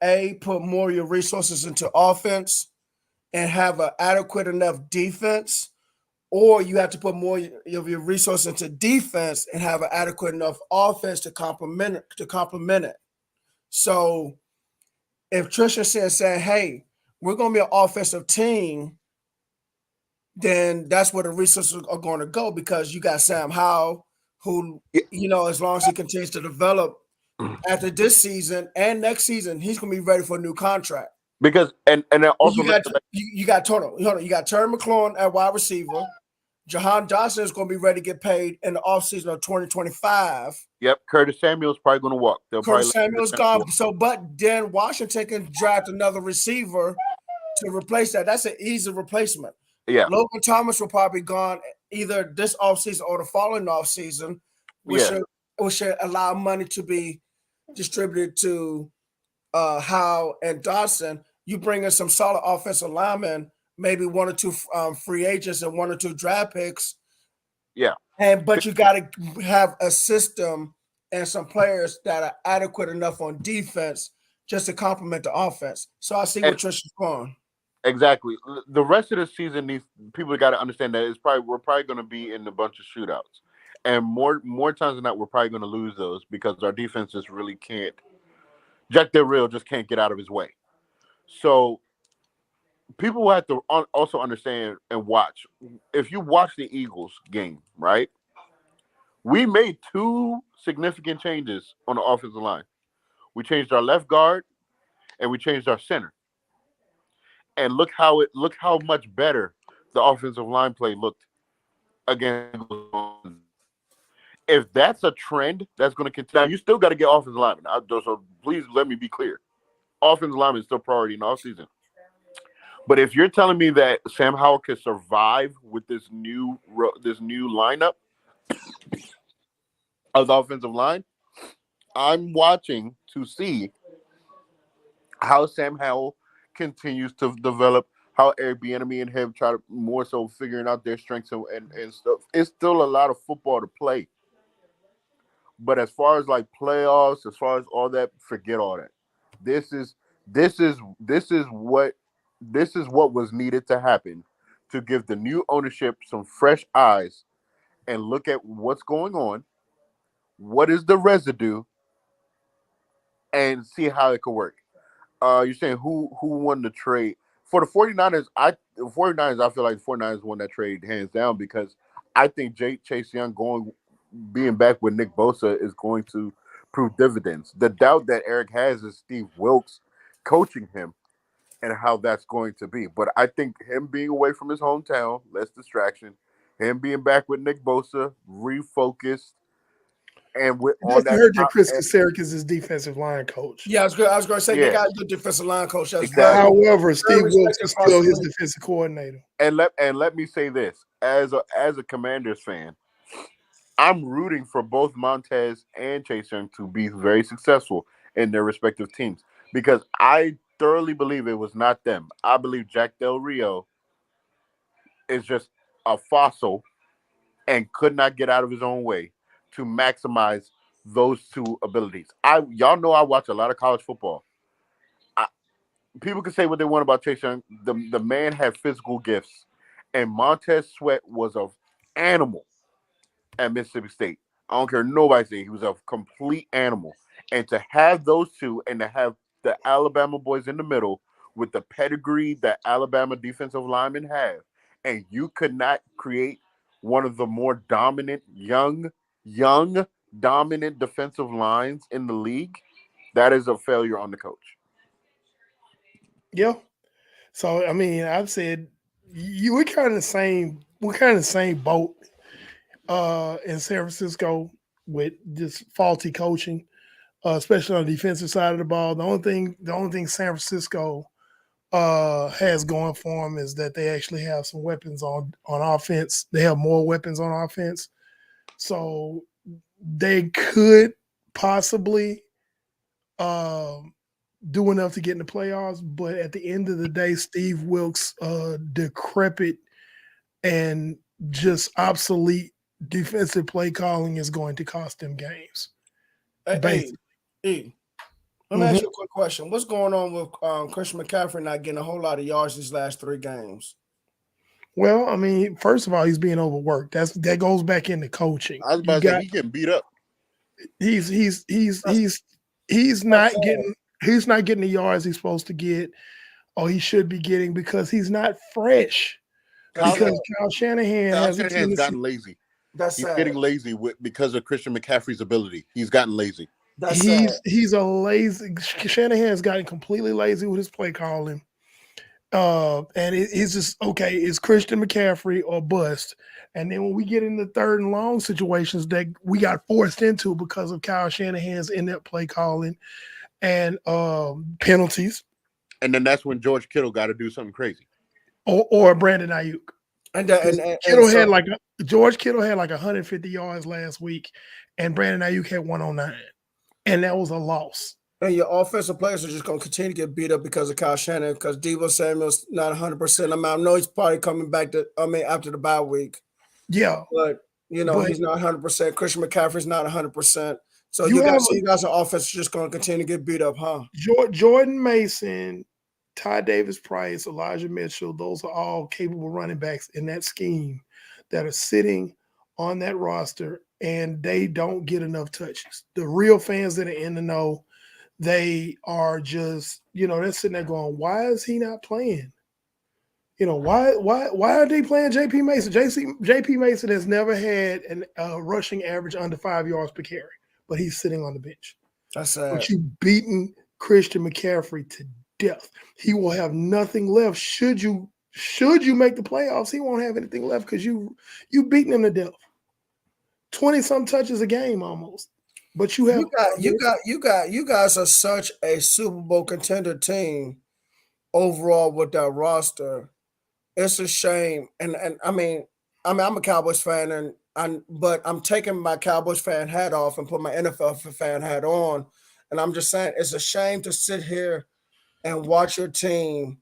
put more of your resources into offense and have an adequate enough defense, or you have to put more of your resources into defense and have an adequate enough offense to complement it. So if Trisha saying, "Hey, we're going to be an offensive team," then that's where the resources are going to go, because you got Sam Howell, who, as long as he continues to develop after this season and next season, he's going to be ready for a new contract. Because and then also you got Terry McLaurin at wide receiver. Jahan Johnson is going to be ready to get paid in the offseason of 2025. Yep, Curtis Samuel's probably going to walk. Curtis Samuel's gone. So, but then Washington can draft another receiver to replace that. That's an easy replacement. Yeah. Logan Thomas will probably be gone either this offseason or the following offseason, which should allow money to be distributed to Howe and Dodson. You bring in some solid offensive linemen, maybe one or two free agents and one or two draft picks. Yeah. But you got to have a system and some players that are adequate enough on defense just to complement the offense. So I see where Tristan's going. Exactly. The rest of the season, these people got to understand that we're probably going to be in a bunch of shootouts, and more times than not, we're probably going to lose those because our defense just really can't. Jack Del Rio just can't get out of his way. So people will have to also understand and watch. If you watch the Eagles game, right? We made two significant changes on the offensive line. We changed our left guard and we changed our center. And look how much better the offensive line play looked against. If that's a trend that's going to continue, now you still got to get offensive linemen. So please let me be clear. Offensive linemen is still priority in the offseason. But if you're telling me that Sam Howell could survive with this new lineup of the offensive line, I'm watching to see how Sam Howell continues to develop, how Eric Bieniemy and him try to more so figuring out their strengths and stuff. It's still a lot of football to play. But as far as like playoffs, as far as all that, forget all that. This is what was needed to happen to give the new ownership some fresh eyes and look at what's going on, what is the residue, and see how it could work. You're saying who won the trade? For the 49ers, I feel like the 49ers won that trade hands down because I think Chase Young being back with Nick Bosa is going to prove dividends. The doubt that Eric has is Steve Wilkes coaching him and how that's going to be. But I think him being away from his hometown, less distraction, him being back with Nick Bosa, refocused, and with on that. I heard that Chris Kasarik is his defensive line coach. Yeah, I was going to say they got a good defensive line coach. That's exactly. However, Steve Wilkes is still his defensive coordinator. And let me say this as a Commanders fan, I'm rooting for both Montez and Chase Young to be very successful in their respective teams because I thoroughly believe it was not them. I believe Jack Del Rio is just a fossil and could not get out of his own way to maximize those two abilities. Y'all know I watch a lot of college football. People can say what they want about Chase Young. The man had physical gifts, and Montez Sweat was an animal at Mississippi State. I don't care nobody say he was a complete animal. And to have those two and to have the Alabama boys in the middle with the pedigree that Alabama defensive linemen have, and you could not create one of the more dominant, young, dominant defensive lines in the league, that is a failure on the coach. Yeah. So, I mean, I've said we're kind of the same. We're kind of the same boat in San Francisco with just faulty coaching, especially on the defensive side of the ball. The only thing San Francisco has going for them is that they actually have some weapons on offense. They have more weapons on offense, so they could possibly do enough to get in the playoffs. But at the end of the day, Steve Wilkes' decrepit and just obsolete defensive play calling is going to cost them games. Hey, let me ask you a quick question. What's going on with Christian McCaffrey not getting a whole lot of yards these last 3 games? Well, I mean, first of all, he's being overworked. That goes back into coaching. I was about to say he getting beat up. He's not getting the yards he's supposed to get, or he should be getting, because he's not fresh. Because Kyle Shanahan has gotten lazy. He's sad. getting lazy because of Christian McCaffrey's ability. He's gotten lazy. He's a lazy. Shanahan's gotten completely lazy with his play calling. And it's just, okay, it's Christian McCaffrey or bust. And then when we get into third and long situations that we got forced into because of Kyle Shanahan's in-depth play calling and penalties. And then that's when George Kittle got to do something crazy. Or Brandon Ayuk. George Kittle had like 150 yards last week, and Brandon Ayuk had 109. And that was a loss. And your offensive players are just going to continue to get beat up because of Kyle Shanahan, because Deebo Samuel's not 100%. I know he's probably coming back after the bye week. Yeah. But, he's not 100%. Christian McCaffrey's not 100%. So you guys on offense are just going to continue to get beat up, huh? Jordan Mason, Ty Davis Price, Elijah Mitchell, those are all capable running backs in that scheme that are sitting on that roster, and they don't get enough touches. The real fans that are in the know, they are just, they're sitting there going, why is he not playing? Why are they playing JP Mason? JP Mason has never had a rushing average under 5 yards per carry, but he's sitting on the bench. That's sad. But you've beaten Christian McCaffrey to death. He will have nothing left. Should you make the playoffs, he won't have anything left because you beaten him to death. 20-some touches a game almost. But you guys are such a Super Bowl contender team overall with that roster. It's a shame. And I mean I'm a Cowboys fan, but I'm taking my Cowboys fan hat off and put my NFL fan hat on. And I'm just saying it's a shame to sit here and watch your team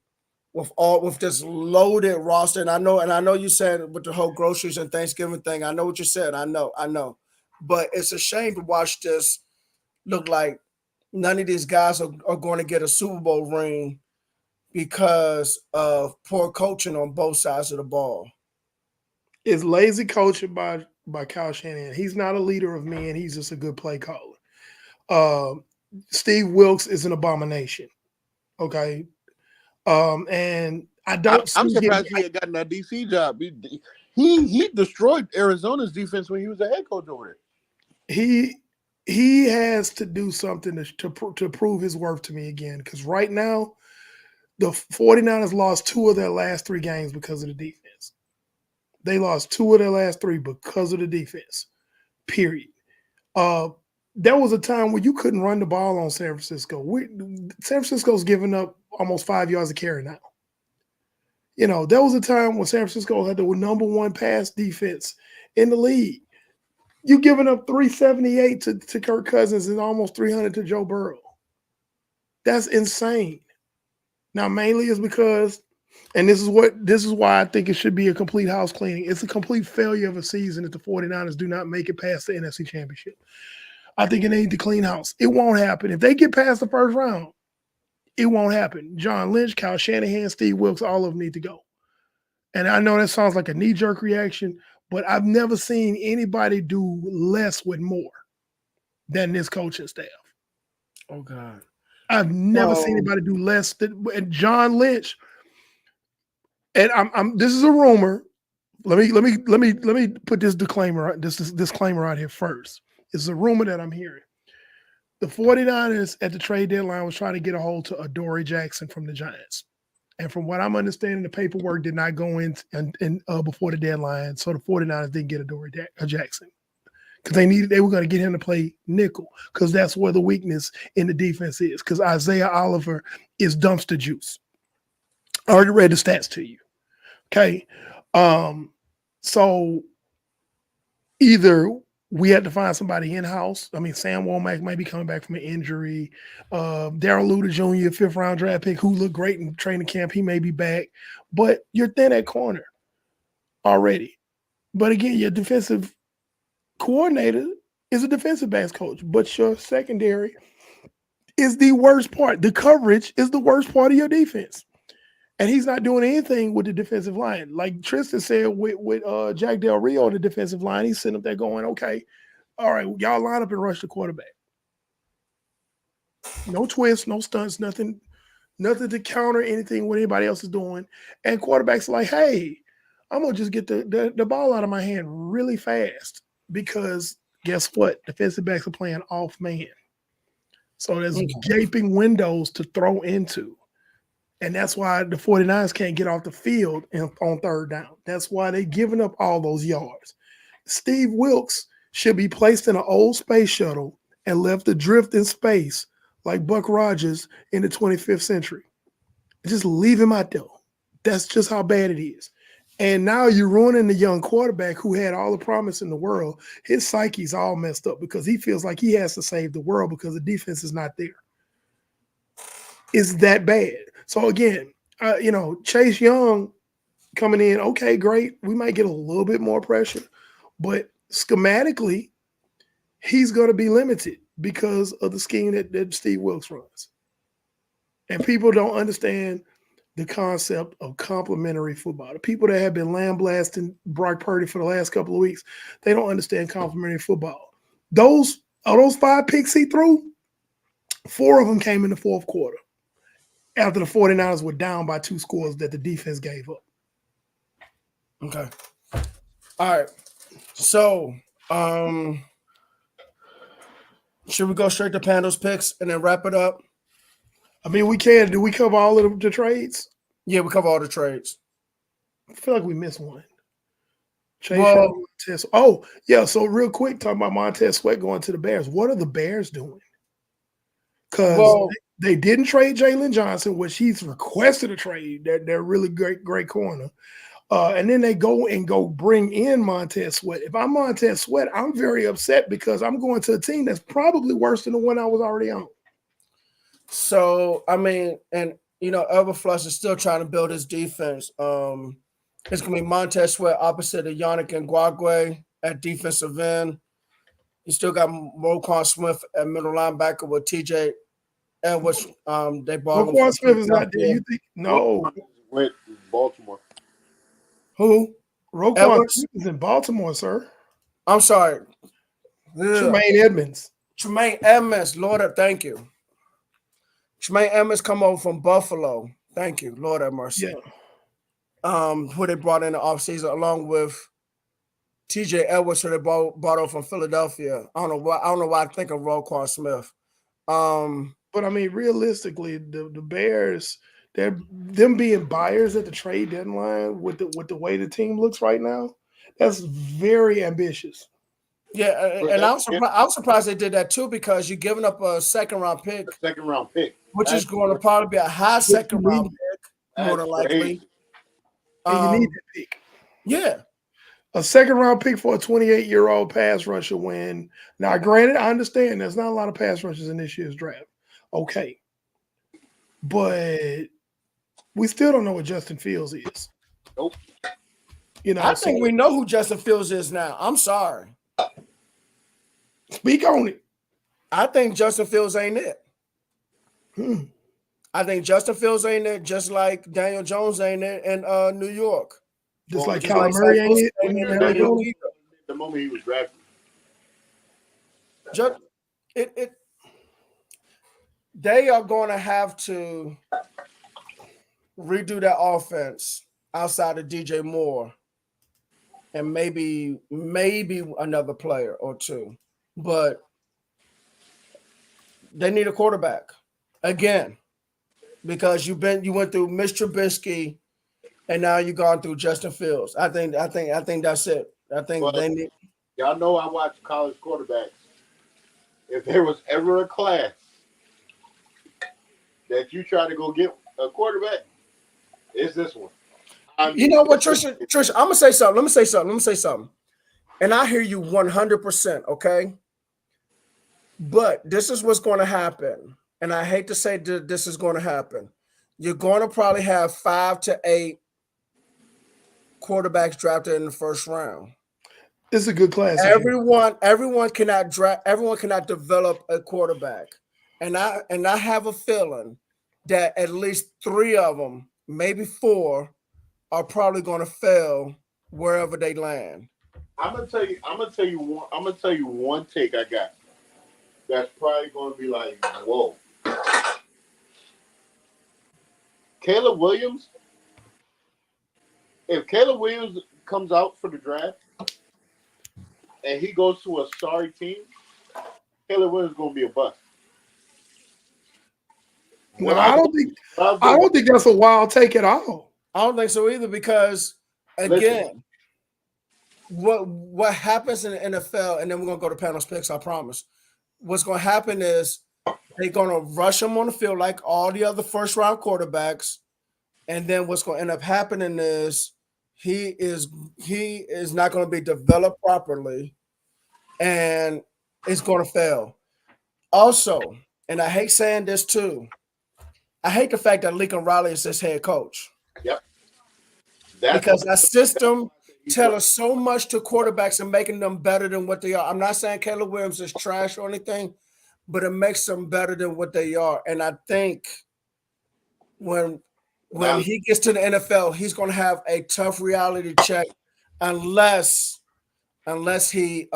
with this loaded roster. And I know you said with the whole groceries and Thanksgiving thing, I know what you said. I know. But it's a shame to watch this look like none of these guys are going to get a Super Bowl ring because of poor coaching on both sides of the ball. It's lazy coaching by Kyle Shanahan. He's not a leader of men. He's just a good play caller. Steve Wilkes is an abomination. Okay. And I'm surprised he had gotten that DC job. He destroyed Arizona's defense when he was a head coach over there. He has to do something to prove his worth to me again, because right now the 49ers lost 2 of their last 3 games because of the defense. They lost 2 of their last 3 because of the defense, period. There was a time where you couldn't run the ball on San Francisco. San Francisco's giving up almost 5 yards a carry now. There was a time when San Francisco had the number 1 pass defense in the league. You giving up 378 to Kirk Cousins and almost 300 to Joe Burrow. That's insane. Now, mainly is because, and this is why I think it should be a complete house cleaning. It's a complete failure of a season if the 49ers do not make it past the NFC Championship. I think it needs to clean house. It won't happen. If they get past the first round, it won't happen. John Lynch, Kyle Shanahan, Steve Wilkes, all of them need to go. And I know that sounds like a knee-jerk reaction, but I've never seen anybody do less with more than this coaching staff. Oh God. I've never seen anybody do less than John Lynch. And this is a rumor. Let me put this disclaimer out here first. It's a rumor that I'm hearing. The 49ers at the trade deadline was trying to get a hold to Adoree Jackson from the Giants. And from what I'm understanding, the paperwork did not go in before the deadline. So the 49ers didn't get Adoree Jackson because they were going to get him to play nickel because that's where the weakness in the defense is, because Isaiah Oliver is dumpster juice. I already read the stats to you. Okay. So either we had to find somebody in-house. I mean, Sam Womack might be coming back from an injury. Darrell Luter Jr., 5th-round draft pick, who looked great in training camp, he may be back. But you're thin at corner already. But again, your defensive coordinator is a defensive backs coach, but your secondary is the worst part. The coverage is the worst part of your defense. And he's not doing anything with the defensive line. Like Tristan said with Jack Del Rio on the defensive line, he's sitting up there going, okay, all right, y'all line up and rush the quarterback. No twists, no stunts, nothing to counter anything what anybody else is doing. And quarterbacks are like, hey, I'm going to just get the ball out of my hand really fast because guess what? Defensive backs are playing off man. So there's gaping windows to throw into. And that's why the 49ers can't get off the field on third down. That's why they're giving up all those yards. Steve Wilkes should be placed in an old space shuttle and left to drift in space like Buck Rogers in the 25th century. Just leave him out there. That's just how bad it is. And now you're ruining the young quarterback who had all the promise in the world. His psyche's all messed up because he feels like he has to save the world because the defense is not there. It's that bad. So again, Chase Young coming in, okay, great. We might get a little bit more pressure, but schematically, he's going to be limited because of the scheme that Steve Wilkes runs. And people don't understand the concept of complementary football. The people that have been lambasting Brock Purdy for the last couple of weeks, they don't understand complementary football. Those 5 picks he threw, 4 of them came in the fourth quarter after the 49ers were down by 2 scores that the defense gave up. Okay. All right. So, should we go straight to Pando's picks and then wrap it up? I mean, we can. Do we cover all of the trades? Yeah, we cover all the trades. I feel like we missed one. Montez. Oh, yeah. So real quick, talking about Montez Sweat going to the Bears. What are the Bears doing? Because they didn't trade Jalen Johnson, which he's requested a trade. They're really great corner. And then they go bring in Montez Sweat. If I'm Montez Sweat, I'm very upset because I'm going to a team that's probably worse than the one I was already on. So, I mean, and, Elberfluss is still trying to build his defense. It's going to be Montez Sweat opposite of Yannick Ngakoue at defensive end. You still got Roquan Smith at middle linebacker with TJ Edwards. They bought Roquan Smith is not there. You think? No. Went to Baltimore. Who? Roquan Smith is in Baltimore, sir. I'm sorry. Tremaine Edmonds. Lord, thank you. Tremaine Edmonds come over from Buffalo. Thank you. Lord have mercy. Yeah. Who they brought in the offseason along with TJ Edwards, who they brought over from Philadelphia. I don't know why I think of Roquan Smith. But I mean, realistically, the Bears, them being buyers at the trade deadline with the way the team looks right now, that's very ambitious. Yeah, and I was surprised they did that too because you're giving up a second round pick, which is going to probably be a high second round pick, more than likely. And you need that pick. Yeah. A second round pick for a 28-year-old pass rusher when, now granted, I understand there's not a lot of pass rushers in this year's draft. Okay. But we still don't know what Justin Fields is. Nope. I think we know who Justin Fields is now. I'm sorry. Speak on it. I think Justin Fields ain't it. I think Justin Fields ain't it, just like Daniel Jones ain't it in New York. Just like Kyler Murray ain't it. The moment he was drafted. They are going to have to redo that offense outside of DJ Moore and maybe another player or two. But they need a quarterback again. because you went through Mr. Trubisky, and now you've gone through Justin Fields. I think that's it. I think they need. Y'all know I watch college quarterbacks. If there was ever a class that you try to go get a quarterback, it's this one. You know what, Trisha? I'm gonna say something. Let me say something. And I hear you 100%. Okay, but this is what's going to happen. And I hate to say that this is going to happen. You're going to probably have 5 to 8 quarterbacks drafted in the first round. It's a good class. Everyone cannot draft. Everyone cannot develop a quarterback, and I have a feeling that at least 3 of them, maybe 4, are probably going to fail wherever they land. I'm gonna tell you one take I got. That's probably going to be like, whoa. Caleb Williams. If Caleb Williams comes out for the draft and he goes to a sorry team, Caleb Williams is going to be a bust. No, I don't think that's a wild take at all. I don't think so either, because again, what happens in the NFL, and then we're gonna go to panel's picks, I promise. What's gonna happen is they're gonna rush him on the field like all the other first round quarterbacks, and then what's gonna end up happening is he is not gonna be developed properly, and it's gonna fail. Also, and I hate saying this too, I hate the fact that Lincoln Riley is his head coach. Yep. Because that system tells us so much to quarterbacks and making them better than what they are. I'm not saying Caleb Williams is trash or anything, but it makes them better than what they are. And I think when he gets to the NFL, he's going to have a tough reality check unless he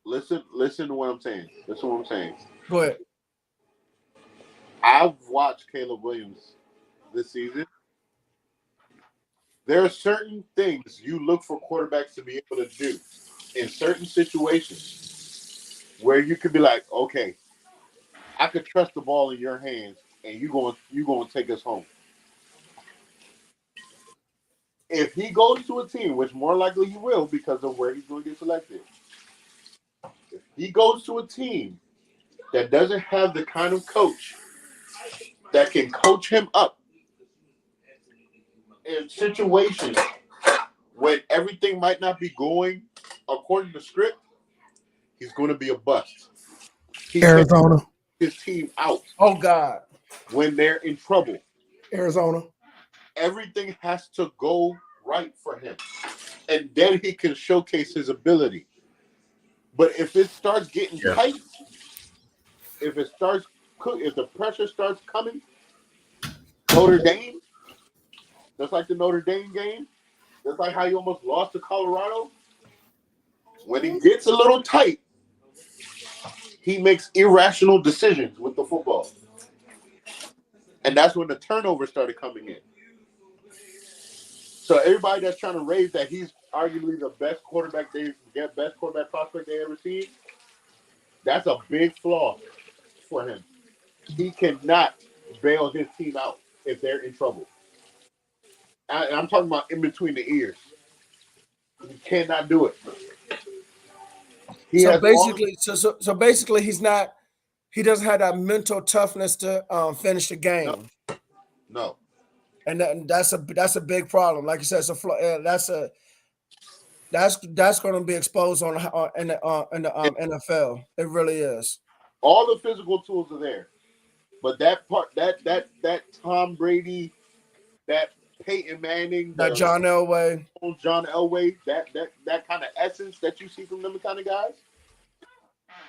listen to what I'm saying. Go ahead. I've watched Caleb Williams this season. There are certain things you look for quarterbacks to be able to do in certain situations where you could be like, okay, I could trust the ball in your hands, and you going to take us home. If he goes to a team, which more likely he will because of where he's going to get selected, if he goes to a team that doesn't have the kind of coach that can coach him up in situations when everything might not be going according to script, he's going to be a bust. Arizona. His team out. Oh, God. When they're in trouble. Arizona. Everything has to go right for him. And then he can showcase his ability. But if it starts getting tight, if the pressure starts coming, Notre Dame, just like the Notre Dame game, just like how you almost lost to Colorado, when it gets a little tight, he makes irrational decisions with the football. And that's when the turnovers started coming in. So everybody that's trying to raise that he's arguably the best quarterback prospect they ever seen, that's a big flaw for him. He cannot bail his team out if they're in trouble. And I'm talking about in between the ears. He cannot do it. So basically, he doesn't have that mental toughness to finish the game. No. And that's a big problem. Like you said, that's going to be exposed in the NFL. It really is. All the physical tools are there, but that part, that Tom Brady, that Peyton Manning, that John Elway, that kind of essence that you see from them kind of guys,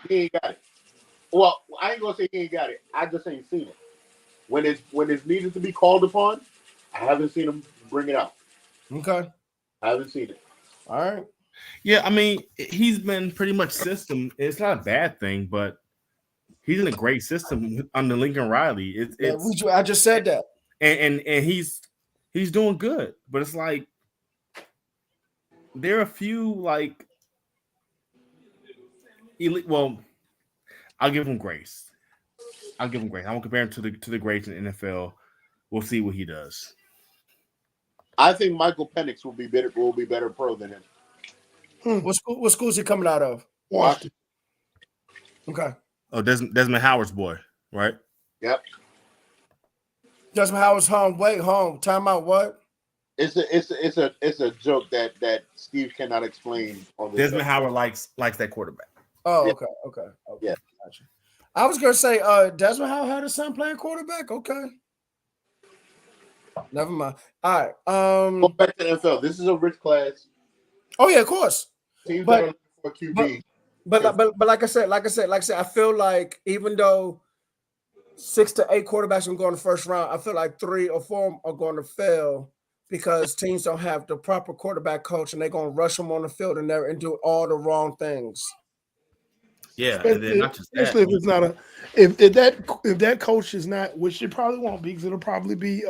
he ain't got it. Well, I ain't gonna say he ain't got it. I just ain't seen it. When it's needed to be called upon, I haven't seen him bring it out. Okay, I haven't seen it. All right. Yeah, I mean, he's been pretty much system. It's not a bad thing, but he's in a great system under Lincoln Riley. I just said that, and he's doing good. But it's like there are a few like elite. Well, I'll give him grace. I'll give him grace. I won't compare him to the greats in the NFL. We'll see what he does. I think Michael Penix will be better pro than him. What school is he coming out of? Washington. Okay. Oh, Desmond Howard's boy, right? Yep. Desmond Howard's home. Wait, home. Time out. What? It's a joke that Steve cannot explain on this. Desmond Howard likes that quarterback. Oh, Yeah. okay. Yeah. Gotcha. I was gonna say, Desmond Howard had his son playing quarterback. Okay. Never mind. All right. Go back to the NFL. This is a rich class. Oh yeah, of course. Teams But- that are looking for QB. But like I said, I feel like even though 6 to 8 quarterbacks are going to go in the first round, I feel like 3 or 4 are going to fail because teams don't have the proper quarterback coach and they're going to rush them on the field and do all the wrong things. Yeah, and then not just that. Especially if it's not if that coach is not, which it probably won't be, because it'll probably be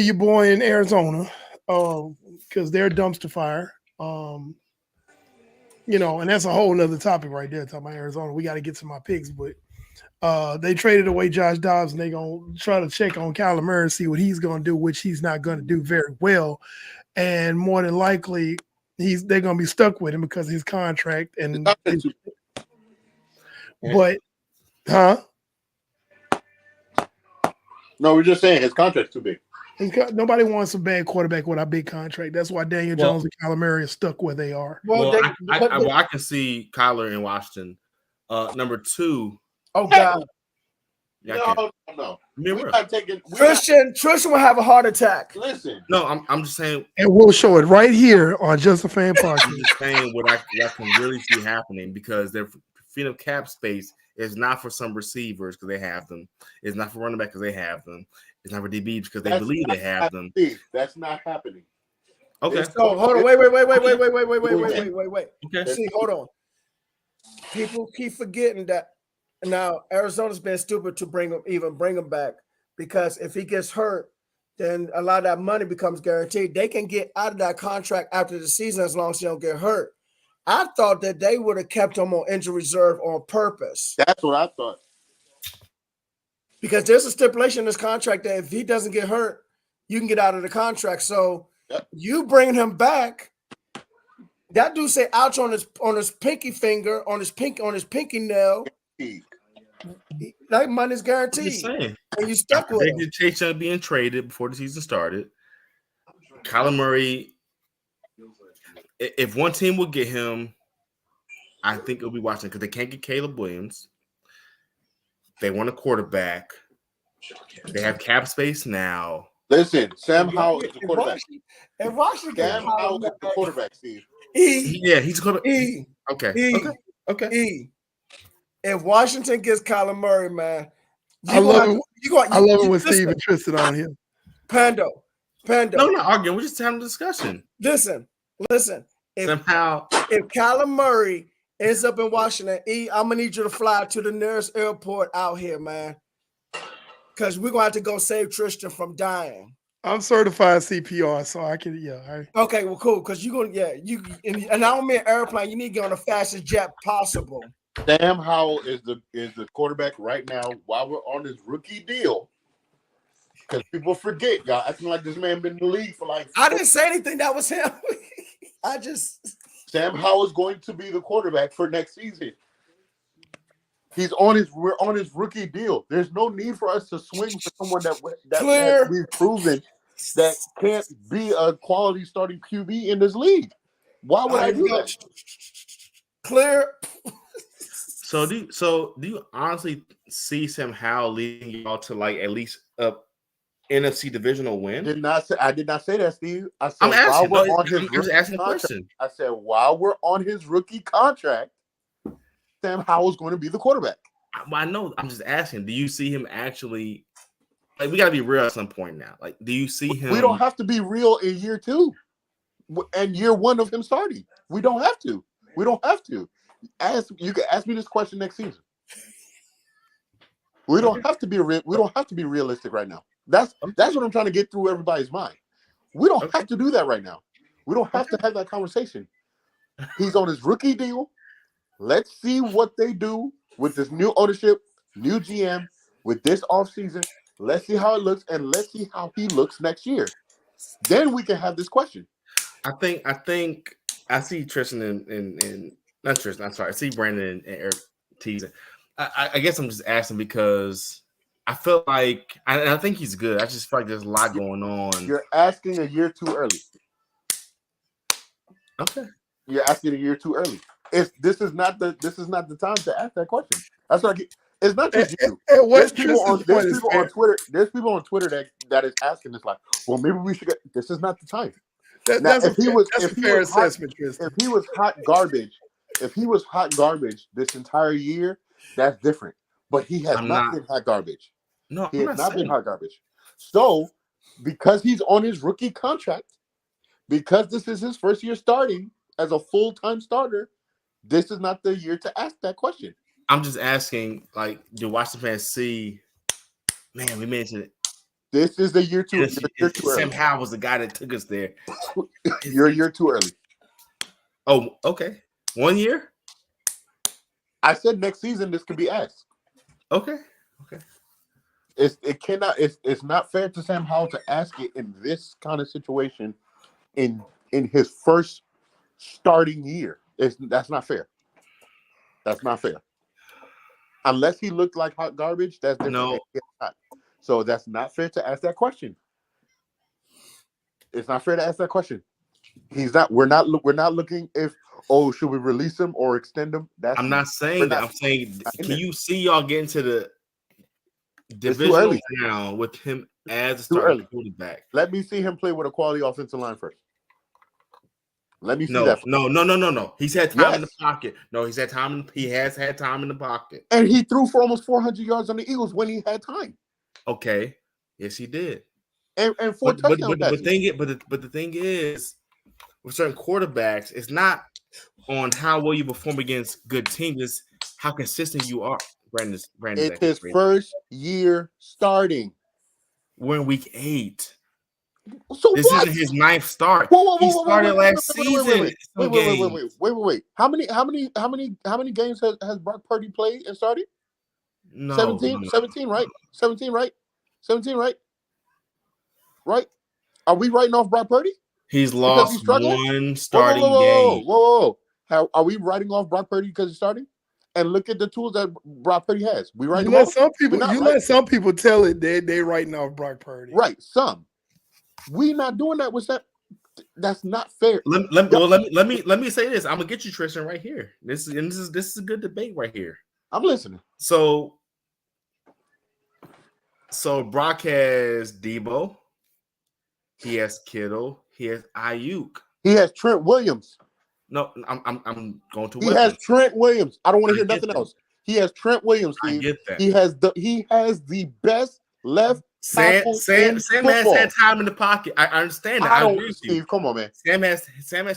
your boy in Arizona, because they're a dumpster fire. And that's a whole nother topic right there. Talking about Arizona, we got to get to my picks, but they traded away Josh Dobbs, and they're gonna try to check on Kyler Murray and see what he's gonna do, which he's not gonna do very well, and more than likely they're gonna be stuck with him because of his contract. And No, we're just saying his contract's too big. Nobody wants a bad quarterback with a big contract. That's why Daniel Jones and Kyler Murray are stuck where they are. I can see Kyler in Washington. Number 2. Oh God! No. We're not taking Tristan will have a heart attack. Listen. No, I'm just saying. And we'll show it right here on Just a Fan Podcast. I'm just saying what I can really see happening because their freeing up cap space is not for some receivers because they have them. It's not for running back because they have them. It's not for DBs because they believe they have them. That's not happening. Okay. So hold on. Wait. Okay. See, hold on. People keep forgetting that now Arizona's been stupid to bring him back because if he gets hurt, then a lot of that money becomes guaranteed. They can get out of that contract after the season as long as he don't get hurt. I thought that they would have kept him on injury reserve on purpose. That's what I thought. Because there's a stipulation in this contract that if he doesn't get hurt, you can get out of the contract. So you bringing him back, that dude say ouch on his pinky finger, on his pinky nail. That money's guaranteed. And you stuck with him. They did Chase Young being traded before the season started. Kyler Murray, if one team will get him, I think it'll be Washington because they can't get Caleb Williams. They want a quarterback. They have cap space now. Listen, Sam Howell is the quarterback. And Washington, Sam Howell is the quarterback, Steve. He's going to. Okay. If Washington gets Kyler Murray, man, I love it when Steve and Tristan on here. Pando. No, we're not arguing. We're just having a discussion. Listen. If Somehow, if Kyler Murray ends up in Washington, I'm gonna need you to fly to the nearest airport out here, man, because we're gonna have to go save Tristan from dying. I'm certified CPR, so I can. Okay, well, cool. Because you're gonna, and I don't mean airplane. You need to get on the fastest jet possible. Sam Howell is the quarterback right now while we're on his rookie deal. Because people forget, y'all acting like this man been in the league for like. I didn't say anything. That was him. Sam Howell is going to be the quarterback for next season. We're on his rookie deal. There's no need for us to swing for someone that we've proven that can't be a quality starting QB in this league. Why would I do that? Clear. So do you honestly see Sam Howell leading y'all to like at least a NFC divisional win? I did not say that, Steve. I said I'm asking. While we're on his I'm just asking a question. I said while we're on his rookie contract, Sam Howell's going to be the quarterback. I know. I'm just asking. Do you see him actually? Like, we got to be real at some point now. Like, do you see him? We don't have to be real in year 2 and year 1 of him starting. We don't have to. You can ask me this question next season. We don't have to be realistic right now. That's what I'm trying to get through everybody's mind. We don't have to do that right now. We don't have to have that conversation. He's on his rookie deal. Let's see what they do with this new ownership, new GM, with this offseason. Let's see how it looks, and let's see how he looks next year. Then we can have this question. I think I see Tristan and not Tristan. I'm sorry. I see Brandon and Eric teasing. I guess I'm just asking because I feel like I think he's good. I just feel like there's a lot going on. You're asking a year too early. Okay. You're asking a year too early. This is not the time to ask that question. That's what it's not just you. There's people on Twitter. There's people on Twitter that is asking this like, well, maybe we should get. This is not the time. That's a fair assessment, Tristan. If he was hot garbage, this entire year, that's different. But he has not been hot garbage. No, he has not been hot garbage. So, because he's on his rookie contract, because this is his first year starting as a full-time starter, this is not the year to ask that question. I'm just asking, like, do Washington fans see? Man, we mentioned it. This is the year too. Sam Howell was the guy that took us there. You're a year too early. Oh, okay. 1 year? I said next season this could be asked. Okay. It's not fair to Sam Howell to ask it in this kind of situation in his first starting year. That's not fair. That's not fair. Unless he looked like hot garbage, that's different. No. So that's not fair to ask that question. It's not fair to ask that question. He's not. We're not looking if should we release him or extend him? I'm not saying that. I'm saying can you see y'all get into the divisional round with him as a starting quarterback? Let me see him play with a quality offensive line first. Let me see that. First. No. He's had time in the pocket. No, he has had time in the pocket. And he threw for almost 400 yards on the Eagles when he had time. Okay. Yes, he did. And 4 touchdowns. But the thing is, with certain quarterbacks, it's not on how well you perform against good teams. It's how consistent you are. Brandon. It's his first year starting. We're in week 8. So this isn't his 9th start. He started last season. Wait. How many games has Brock Purdy played and started? No. 17, right? 17, right? 17, right? Right? Are we writing off Brock Purdy? He's lost one starting game. Whoa. Are we writing off Brock Purdy because he's starting? And look at the tools that Brock Purdy has. We write let some people tell it they're writing off Brock Purdy. Right, some. We not doing that with that. That's not fair. Let me say this. I'm gonna get you, Tristan, right here. This is a good debate right here. I'm listening. So Brock has Debo. He has Kittle. He has Ayuk. He has Trent Williams. No, I'm going to. He has Trent Williams. I don't want to hear nothing else. He has Trent Williams. Steve. I get that. He has the best left. Sam has had time in the pocket. I understand that. I agree with you. Steve, come on, man. Sam has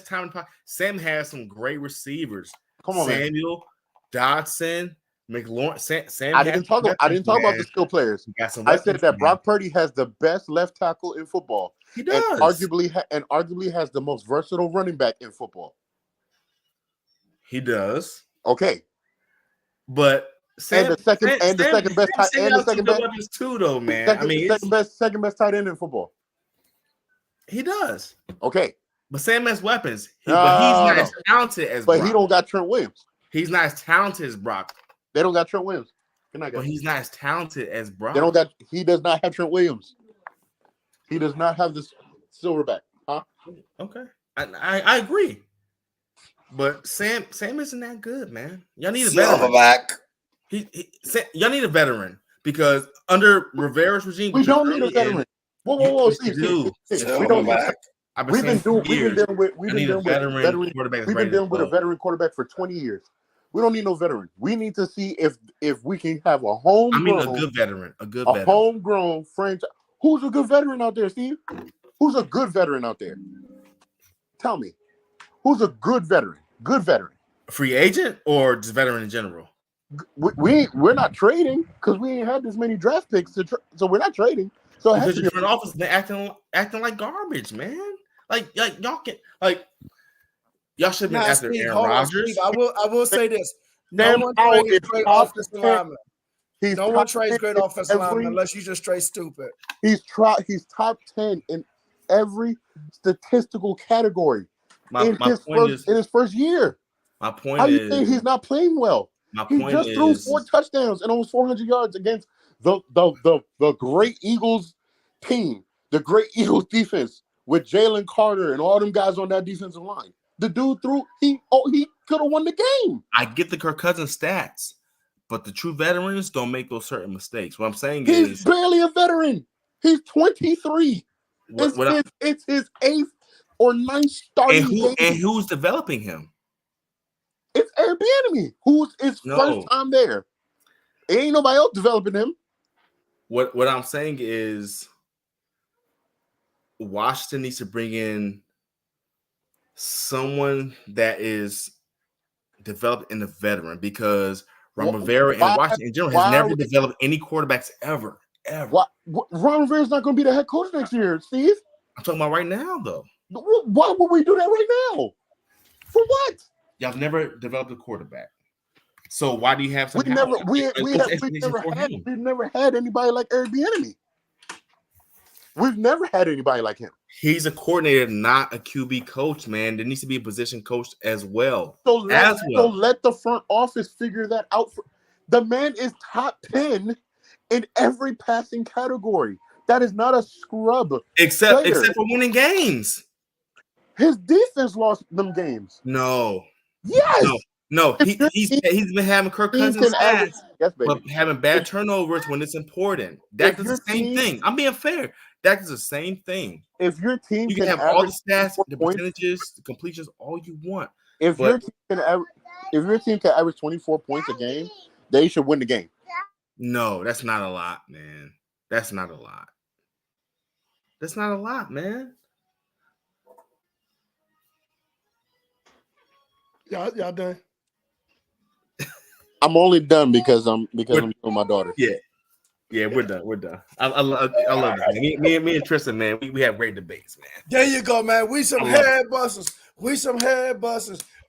time in the pocket. Sam has some great receivers. Come on, Samuel, Dodson, McLaurin. Sam. I didn't talk about the skill players. I said that Brock Purdy has the best left tackle in football. He does, and arguably has the most versatile running back in football. He does. Okay, but the second best weapons too, though, man. Second best tight end in football. He does. Okay, but Sam has weapons. But he's not as talented as. But Brock. He don't got Trent Williams. He's not as talented as Brock. They don't got Trent Williams. But he's not as talented as Brock. He does not have Trent Williams. He does not have this silverback. Huh? Okay, I agree. But Sam isn't that good, man. Y'all need a silverback. Y'all need a veteran because under Rivera's regime, we don't need a veteran. Whoa, Steve. We don't need. We've been dealing with a veteran quarterback for 20 years. We don't need no veteran. We need to see if we can have a good veteran. A homegrown franchise. Who's a good veteran out there, Steve? Who's a good veteran out there? Tell me. Who's a good veteran? Good veteran. Free agent or just veteran in general? We're not trading because we ain't had this many draft picks, so we're not trading. So because your front office been acting like garbage, man. Like y'all should be after Aaron Rodgers. I will say this. No one trades great offensive linemen. No one trades great offensive linemen unless you just trade stupid. He's top 10 in every statistical category in his first year. My point How do you think he's not playing well? He just threw 4 touchdowns and almost 400 yards against the great Eagles team, the great Eagles defense with Jalen Carter and all them guys on that defensive line. The dude he could have won the game. I get the Kirk Cousins stats, but the true veterans don't make those certain mistakes. What I'm saying is he's barely a veteran. He's 23. It's his 8th or 9th starting game. And who's developing him? It's Eric Bieniemy, who's his first time there. Ain't nobody else developing him. What I'm saying is Washington needs to bring in someone that is developed in the veteran, because Ron Rivera and Washington in general has never developed any quarterbacks ever. Ron Rivera's not going to be the head coach next year, Steve. I'm talking about right now, though. Why would we do that right now? For what? Y'all never developed a quarterback. So why do you have some? We've never had anybody like Eric Bieniemy. We've never had anybody like him. He's a coordinator, not a QB coach, man. There needs to be a position coach as well. So let the front office figure that out. The man is top 10 in every passing category. That is not a scrub. Except for winning games. His defense lost them games. No. Yes. No. He's been having Kirk Cousins stats, but having bad turnovers when it's important. That is the same thing. I'm being fair. That is the same thing. If your team can have all the stats, the percentages, the completions, all you want. If your team can average 24 points a game, they should win the game. No, that's not a lot, man. That's not a lot. That's not a lot, man. Y'all done? I'm only done because I'm with my daughter. Yeah, we're done. I love this. Me and Tristan, man, we have great debates, man. There you go, man. We some head busters.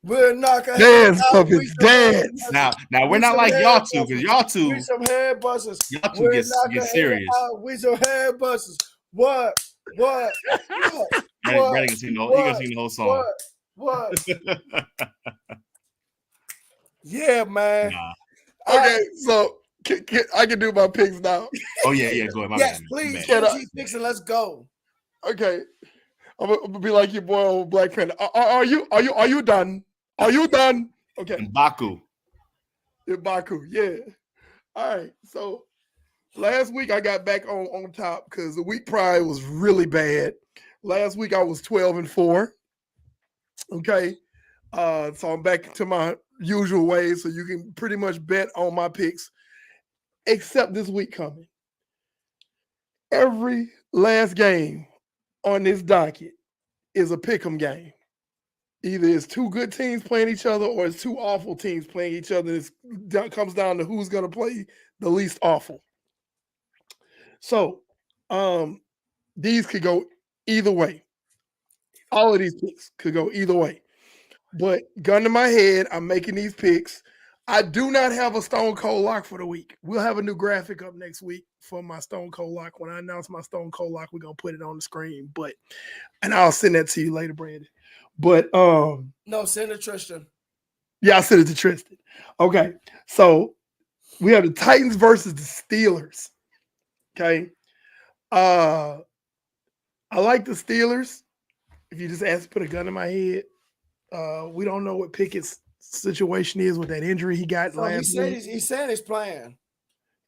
We're knocking dance, puppets, dance. Now we're not like y'all two, because y'all two. We some head busters. Y'all two get serious. We some head busters. What? Brandon can sing the whole song. What? Yeah, man. Nah. Okay, so I can do my picks now. Oh yeah, go ahead. Yes, please. OG picks and let's go. Okay, I'm gonna be like your boy old Black Panda. Are you done? Are you done? Okay. In Baku, yeah. All right. So last week I got back on top because the week prior was really bad. Last week I was 12-4. Okay. So I'm back to my usual ways. So you can pretty much bet on my picks, except this week coming. Every last game on this docket is a pick'em game. Either it's two good teams playing each other or it's two awful teams playing each other. It comes down to who's going to play the least awful. So these could go either way. All of these picks could go either way. But gun to my head, I'm making these picks. I do not have a Stone Cold lock for the week. We'll have a new graphic up next week for my Stone Cold lock. When I announce my Stone Cold lock, we're going to put it on the screen. And I'll send that to you later, Brandon. But no, send it to Tristan. Yeah, I sent it to Tristan. Okay. So we have the Titans versus the Steelers. Okay. I like the Steelers. If you just ask to put a gun in my head, we don't know what Pickett's situation is with that injury he got last week. He said he's playing.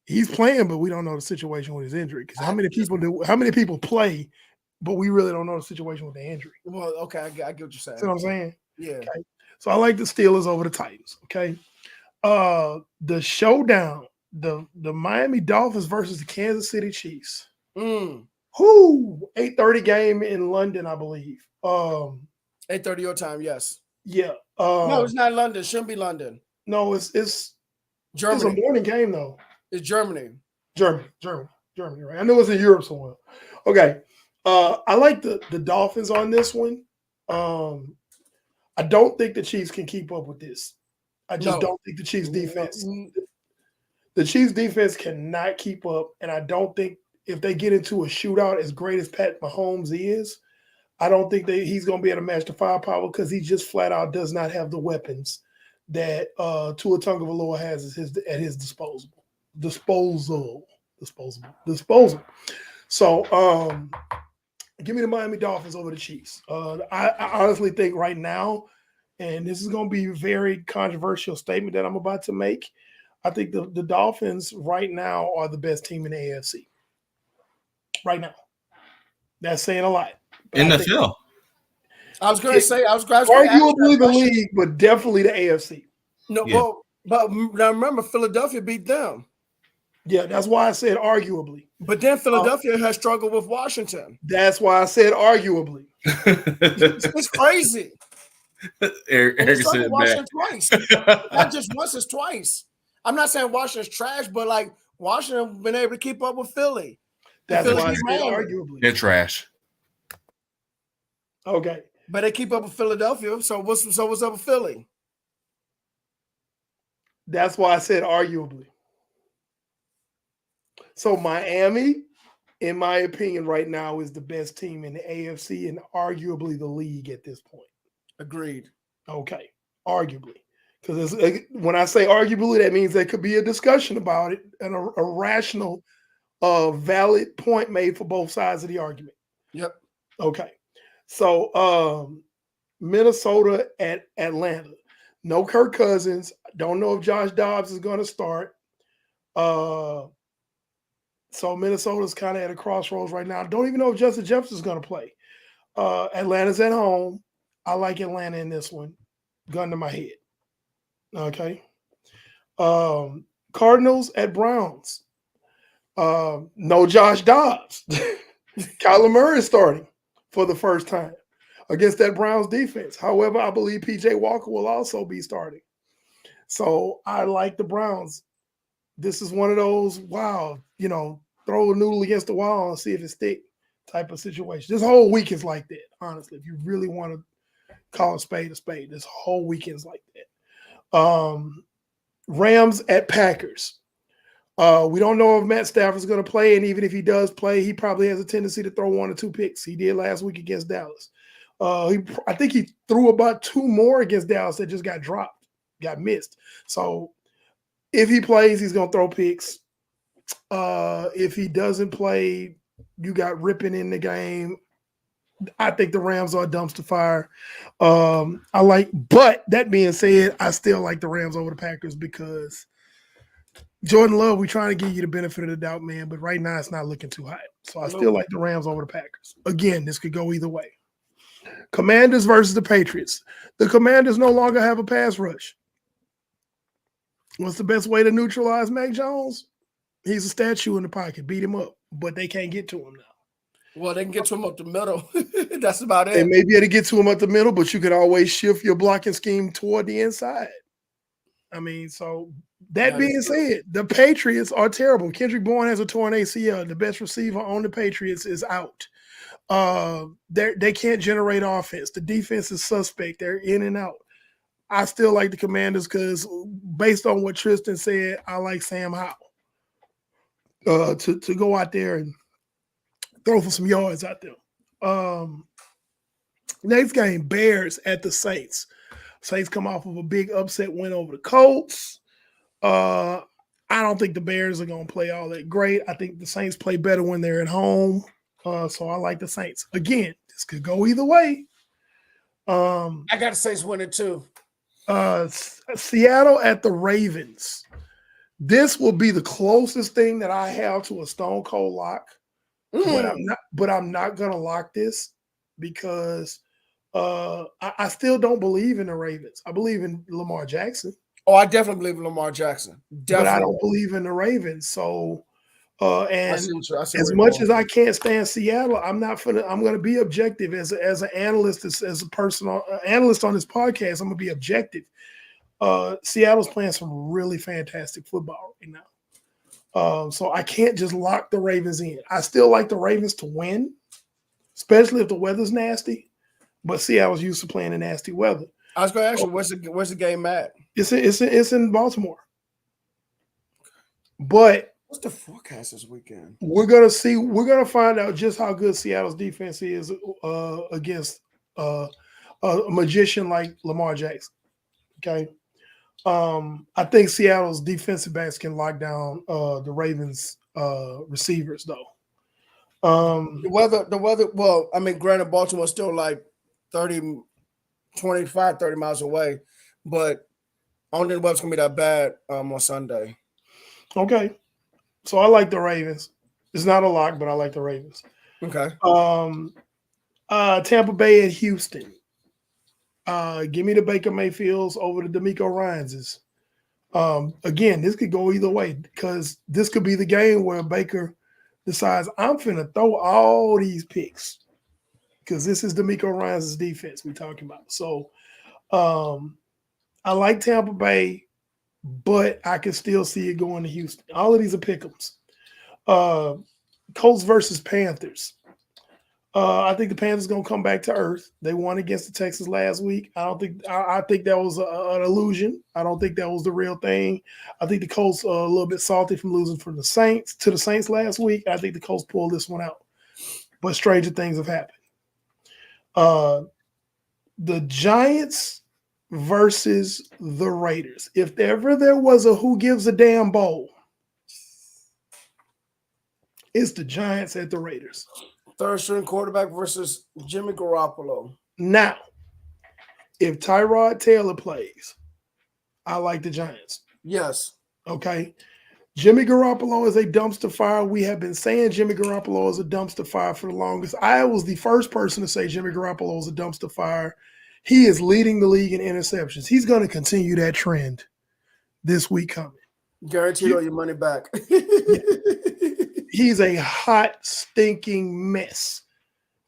He's playing, but we don't know the situation with his injury. Because how many people play, but we really don't know the situation with the injury. Well, okay, I get what you're saying. See what I'm saying? Yeah. Okay. So I like the Steelers over the Titans. Okay. The showdown, the Miami Dolphins versus the Kansas City Chiefs. 8:30 game in London, I believe. 8:30 your time, yes. Yeah. No, it's not London. Shouldn't be London. No, it's Germany. It's a morning game though. It's Germany. Germany, right? I know it's in Europe somewhere. Okay. I like the Dolphins on this one. I don't think the Chiefs can keep up with this. I just don't think the Chiefs defense cannot keep up. And I don't think if they get into a shootout as great as Pat Mahomes is, I don't think he's going to be able to match the firepower because he just flat out does not have the weapons that Tua Tagovailoa has at his disposal. So give me the Miami Dolphins over the Chiefs. I honestly think right now, and this is going to be a very controversial statement that I'm about to make, I think the Dolphins right now are the best team in the AFC. Right now. That's saying a lot. NFL. I was going to say, arguably the league, but definitely the AFC. No, yeah. But now remember, Philadelphia beat them. Yeah, that's why I said arguably. But then Philadelphia has struggled with Washington. That's why I said arguably. It's crazy. Eric said Washington twice. Not just once, it's twice. I'm not saying Washington's trash, but like Washington been able to keep up with Philly. That's why I said arguably. They're trash. Okay. But they keep up with Philadelphia. So what's up with Philly? That's why I said arguably. So Miami, in my opinion, right now is the best team in the AFC and arguably the league at this point. Agreed. Okay, arguably. Because when I say arguably, that means there could be a discussion about it and a rational, valid point made for both sides of the argument. Yep. Okay. So Minnesota at Atlanta. No Kirk Cousins. Don't know if Josh Dobbs is going to start. So Minnesota's kind of at a crossroads right now. Don't even know if Justin Jefferson's going to play. Atlanta's at home. I like Atlanta in this one. Gun to my head. Okay. Cardinals at Browns. No Josh Dobbs. Kyler Murray is starting for the first time against that Browns defense. However, I believe P.J. Walker will also be starting. So I like the Browns. This is one of those, wow, throw a noodle against the wall and see if it sticks type of situation. This whole week is like that, honestly. If you really want to call a spade, this whole weekend is like that. Rams at Packers. We don't know if Matt Stafford's going to play, and even if he does play, he probably has a tendency to throw 1 or 2 picks. He did last week against Dallas. I think he threw about 2 more against Dallas that just got missed. So if he plays, he's going to throw picks. If he doesn't play, you got ripping in the game. I think the Rams are a dumpster fire. But that being said, I still like the Rams over the Packers because Jordan Love, we're trying to give you the benefit of the doubt, man, but right now it's not looking too hot. So I still like the Rams over the Packers. Again, this could go either way. Commanders versus the Patriots. The Commanders no longer have a pass rush. What's the best way to neutralize Mac Jones? He's a statue in the pocket. Beat him up, but they can't get to him now. Well, they can get to him up the middle. That's about it. They may be able to get to him up the middle, but you could always shift your blocking scheme toward the inside. I mean, so that being said, the Patriots are terrible. Kendrick Bourne has a torn ACL. The best receiver on the Patriots is out. They can't generate offense. The defense is suspect. They're in and out. I still like the Commanders because based on what Tristan said, I like Sam Howell to go out there and throw for some yards out there. Next game, Bears at the Saints. Saints come off of a big upset win over the Colts. I don't think the Bears are going to play all that great. I think the Saints play better when they're at home. So I like the Saints. Again, this could go either way. I got the Saints winning too. Seattle at the Ravens. This will be the closest thing that I have to a stone cold lock. But I'm not gonna lock this because I still don't believe in the Ravens. I believe in Lamar Jackson. Oh, I definitely believe in Lamar Jackson. Definitely. But I don't believe in the Ravens. So and as much as I can't stand Seattle, I'm gonna be objective as an analyst, as a personal analyst on this podcast. I'm gonna be objective. Seattle's playing some really fantastic football right now. So I can't just lock the Ravens in. I still like the Ravens to win, especially if the weather's nasty. But Seattle's used to playing in nasty weather. I was going to ask you, where's the game at? It's in Baltimore. But what's the forecast this weekend? We're gonna find out just how good Seattle's defense is against a magician like Lamar Jackson. Okay. I think Seattle's defensive backs can lock down the Ravens receivers though. The weather, well, I mean, granted, Baltimore's still like 30 miles away, but I don't think the weather's gonna be that bad on Sunday. Okay. So I like the Ravens. It's not a lock, but I like the Ravens. Okay. Tampa Bay and Houston. Give me the Baker Mayfields over the DeMeco Ryanses. Again, this could go either way because this could be the game where Baker decides I'm finna throw all these picks because this is DeMeco Ryan's defense we're talking about. So I like Tampa Bay, but I can still see it going to Houston. All of these are pick'ems. Colts versus Panthers. I think the Panthers are going to come back to earth. They won against the Texans last week. I think that was an illusion. I don't think that was the real thing. I think the Colts are a little bit salty from losing to the Saints last week. I think the Colts pulled this one out. But stranger things have happened. The Giants versus the Raiders. If ever there was a who gives a damn bowl, it's the Giants at the Raiders. Third string quarterback versus Jimmy Garoppolo. Now, if Tyrod Taylor plays, I like the Giants. Yes. Okay. Jimmy Garoppolo is a dumpster fire. We have been saying Jimmy Garoppolo is a dumpster fire for the longest. I was the first person to say Jimmy Garoppolo is a dumpster fire. He is leading the league in interceptions. He's going to continue that trend this week coming. Guaranteed all your money back. He's a hot, stinking mess.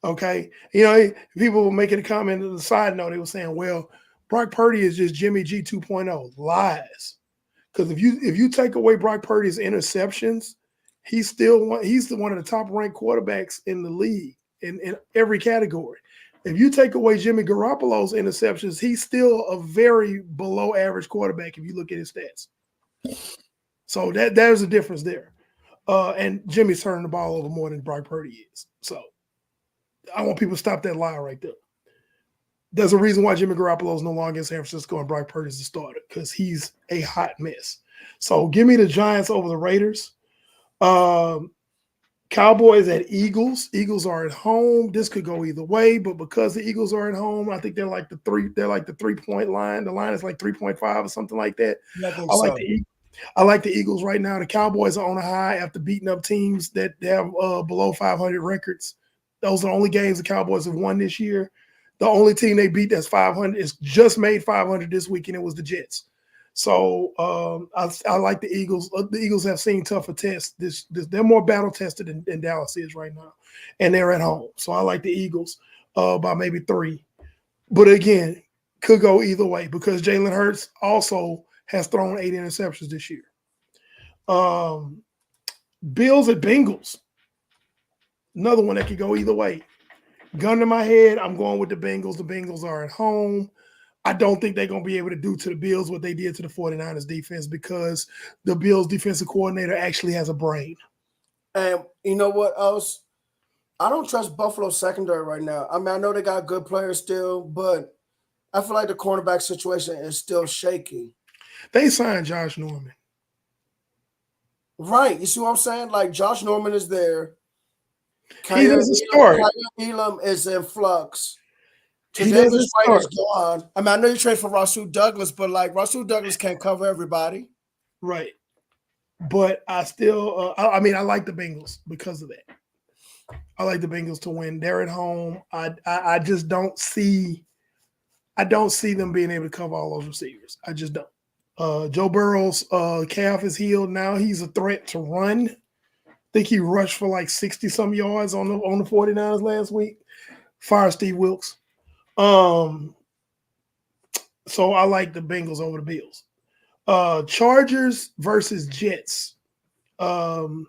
Okay. You know, people were making a comment on the side note. They were saying, well, Brock Purdy is just Jimmy G 2.0. Lies. Because if you take away Brock Purdy's interceptions, he's one of the top ranked quarterbacks in the league in every category. If you take away Jimmy Garoppolo's interceptions, he's still a very below average quarterback if you look at his stats. So there's a difference there. And Jimmy's turning the ball over more than Brock Purdy is. So I want people to stop that lie right there. There's a reason why Jimmy Garoppolo is no longer in San Francisco and Brock Purdy's the starter because he's a hot mess. So give me the Giants over the Raiders. Cowboys at Eagles. Eagles are at home. This could go either way, but because the Eagles are at home, I think they're like the 3-point line. The line is like 3.5 or something like that. I like the Eagles right now. The Cowboys are on a high after beating up teams that have below 500 records. Those are the only games the Cowboys have won this year. The only team they beat that's 500 is just made 500 this week, and it was the Jets. So I like the Eagles. The Eagles have seen tougher tests. They're more battle tested than Dallas is right now, and they're at home. So I like the Eagles by maybe 3. But again, could go either way because Jalen Hurts also has thrown 8 interceptions this year. Bills at Bengals. Another one that could go either way. Gun to my head, I'm going with the Bengals. The Bengals are at home. I don't think they're going to be able to do to the Bills what they did to the 49ers defense because the Bills defensive coordinator actually has a brain. And you know what else? I don't trust Buffalo's secondary right now. I mean, I know they got good players still, but I feel like the cornerback situation is still shaky. They signed Josh Norman. Right. You see what I'm saying? Like, Josh Norman is there. He doesn't start. Elam is in flux. He doesn't start. Gone. I mean, I know you trade for Rasul Douglas, but like Rasul Douglas can't cover everybody. Right. But I still, I like the Bengals because of that. I like the Bengals to win. They're at home. I just don't see. I don't see them being able to cover all those receivers. I just don't. Joe Burrow's calf is healed now. He's a threat to run. I think he rushed for like 60-some yards on the 49ers last week. Fire Steve Wilkes. So I like the Bengals over the Bills. Chargers versus Jets. Again,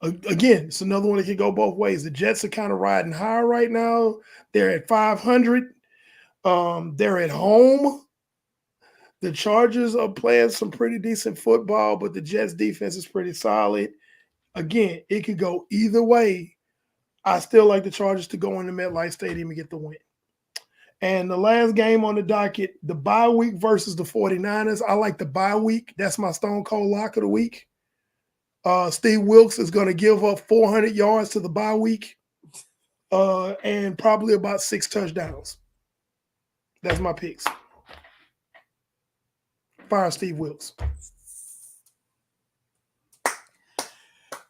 it's another one that can go both ways. The Jets are kind of riding high right now. They're at 500. They're at home. The Chargers are playing some pretty decent football, but the Jets defense is pretty solid. Again, it could go either way. I still like the Chargers to go in the MetLife Stadium and get the win. And the last game on the docket, the bye week versus the 49ers. I like the bye week. That's my stone cold lock of the week. Steve Wilkes is going to give up 400 yards to the bye week and probably about 6 touchdowns. That's my picks. Fire Steve Wilkes.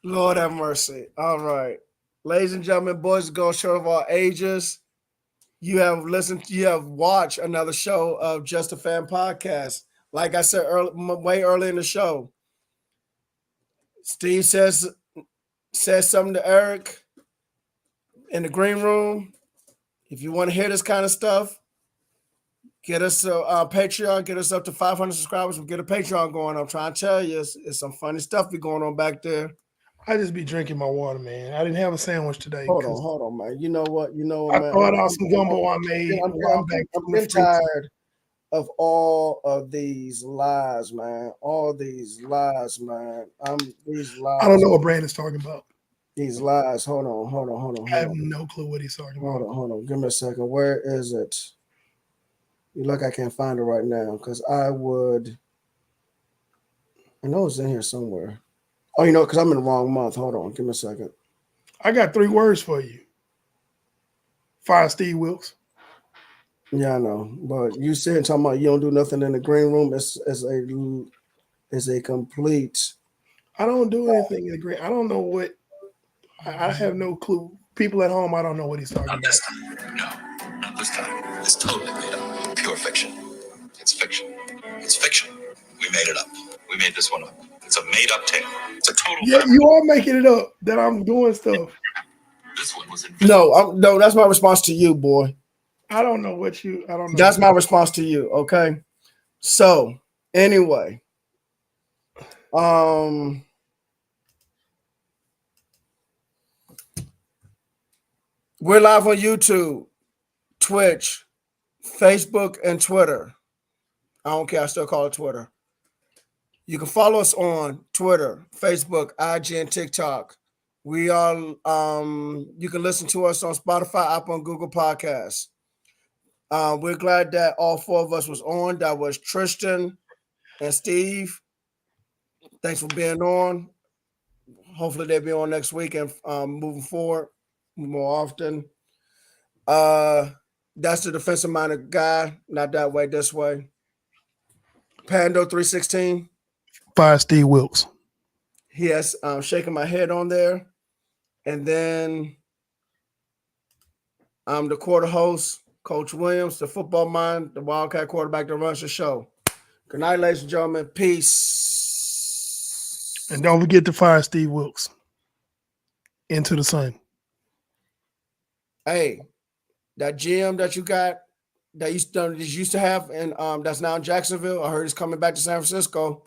Lord have mercy. All right. Ladies and gentlemen, boys and girls, show of all ages. You have watched another show of Just a Fan Podcast. Like I said way early in the show, Steve says something to Eric in the green room. If you want to hear this kind of stuff, get us a Patreon, get us up to 500 subscribers. We'll get a Patreon going. I'm trying to tell you, it's some funny stuff be going on back there. I just be drinking my water, man. I didn't have a sandwich today. Hold on, man. You know what, I man. thought out some gumbo I made. I'm getting tired of all of these lies, man. All these lies, man. These lies. I don't know what Brandon's talking about. These lies. Hold on. I have no clue what he's talking about. Hold on. Give me a second. Where is it? You look, I can't find it right now because I know it's in here somewhere. Oh, because I'm in the wrong month. Hold on. Give me a second. I got 3 words for you. Fire Steve Wilkes. Yeah, I know. But you said talking about you don't do nothing in the green room. It's a complete. I don't do anything in the green. I don't know what. I have no clue. People at home, I don't know what he's talking about. This time. No, not this time. It's totally made up. Pure fiction. It's fiction. It's fiction. We made it up. We made this one up. It's a made-up tale. It's a total. Yeah, you are making it up that I'm doing stuff. This one was No, that's my response to you, boy. I don't know. That's my response to you. Okay. So anyway, we're live on YouTube, Twitch, Facebook, and Twitter. I don't care. I still call it Twitter. You can follow us on Twitter, Facebook, IG, and TikTok. We are. You can listen to us on Spotify, Apple, and Google Podcasts. We're glad that all 4 of us was on. That was Tristan and Steve. Thanks for being on. Hopefully they'll be on next week and moving forward more often. That's the defensive-minded guy. Not that way, this way. Pando 316. Fire Steve Wilkes. He has shaking my head on there. And then I'm the quarter host, Coach Williams, the football mind, the Wildcat quarterback that runs the show. Good night, ladies and gentlemen. Peace. And don't forget to fire Steve Wilkes. Into the sun. Hey, that GM that you got, that you used to have, and that's now in Jacksonville, I heard he's coming back to San Francisco.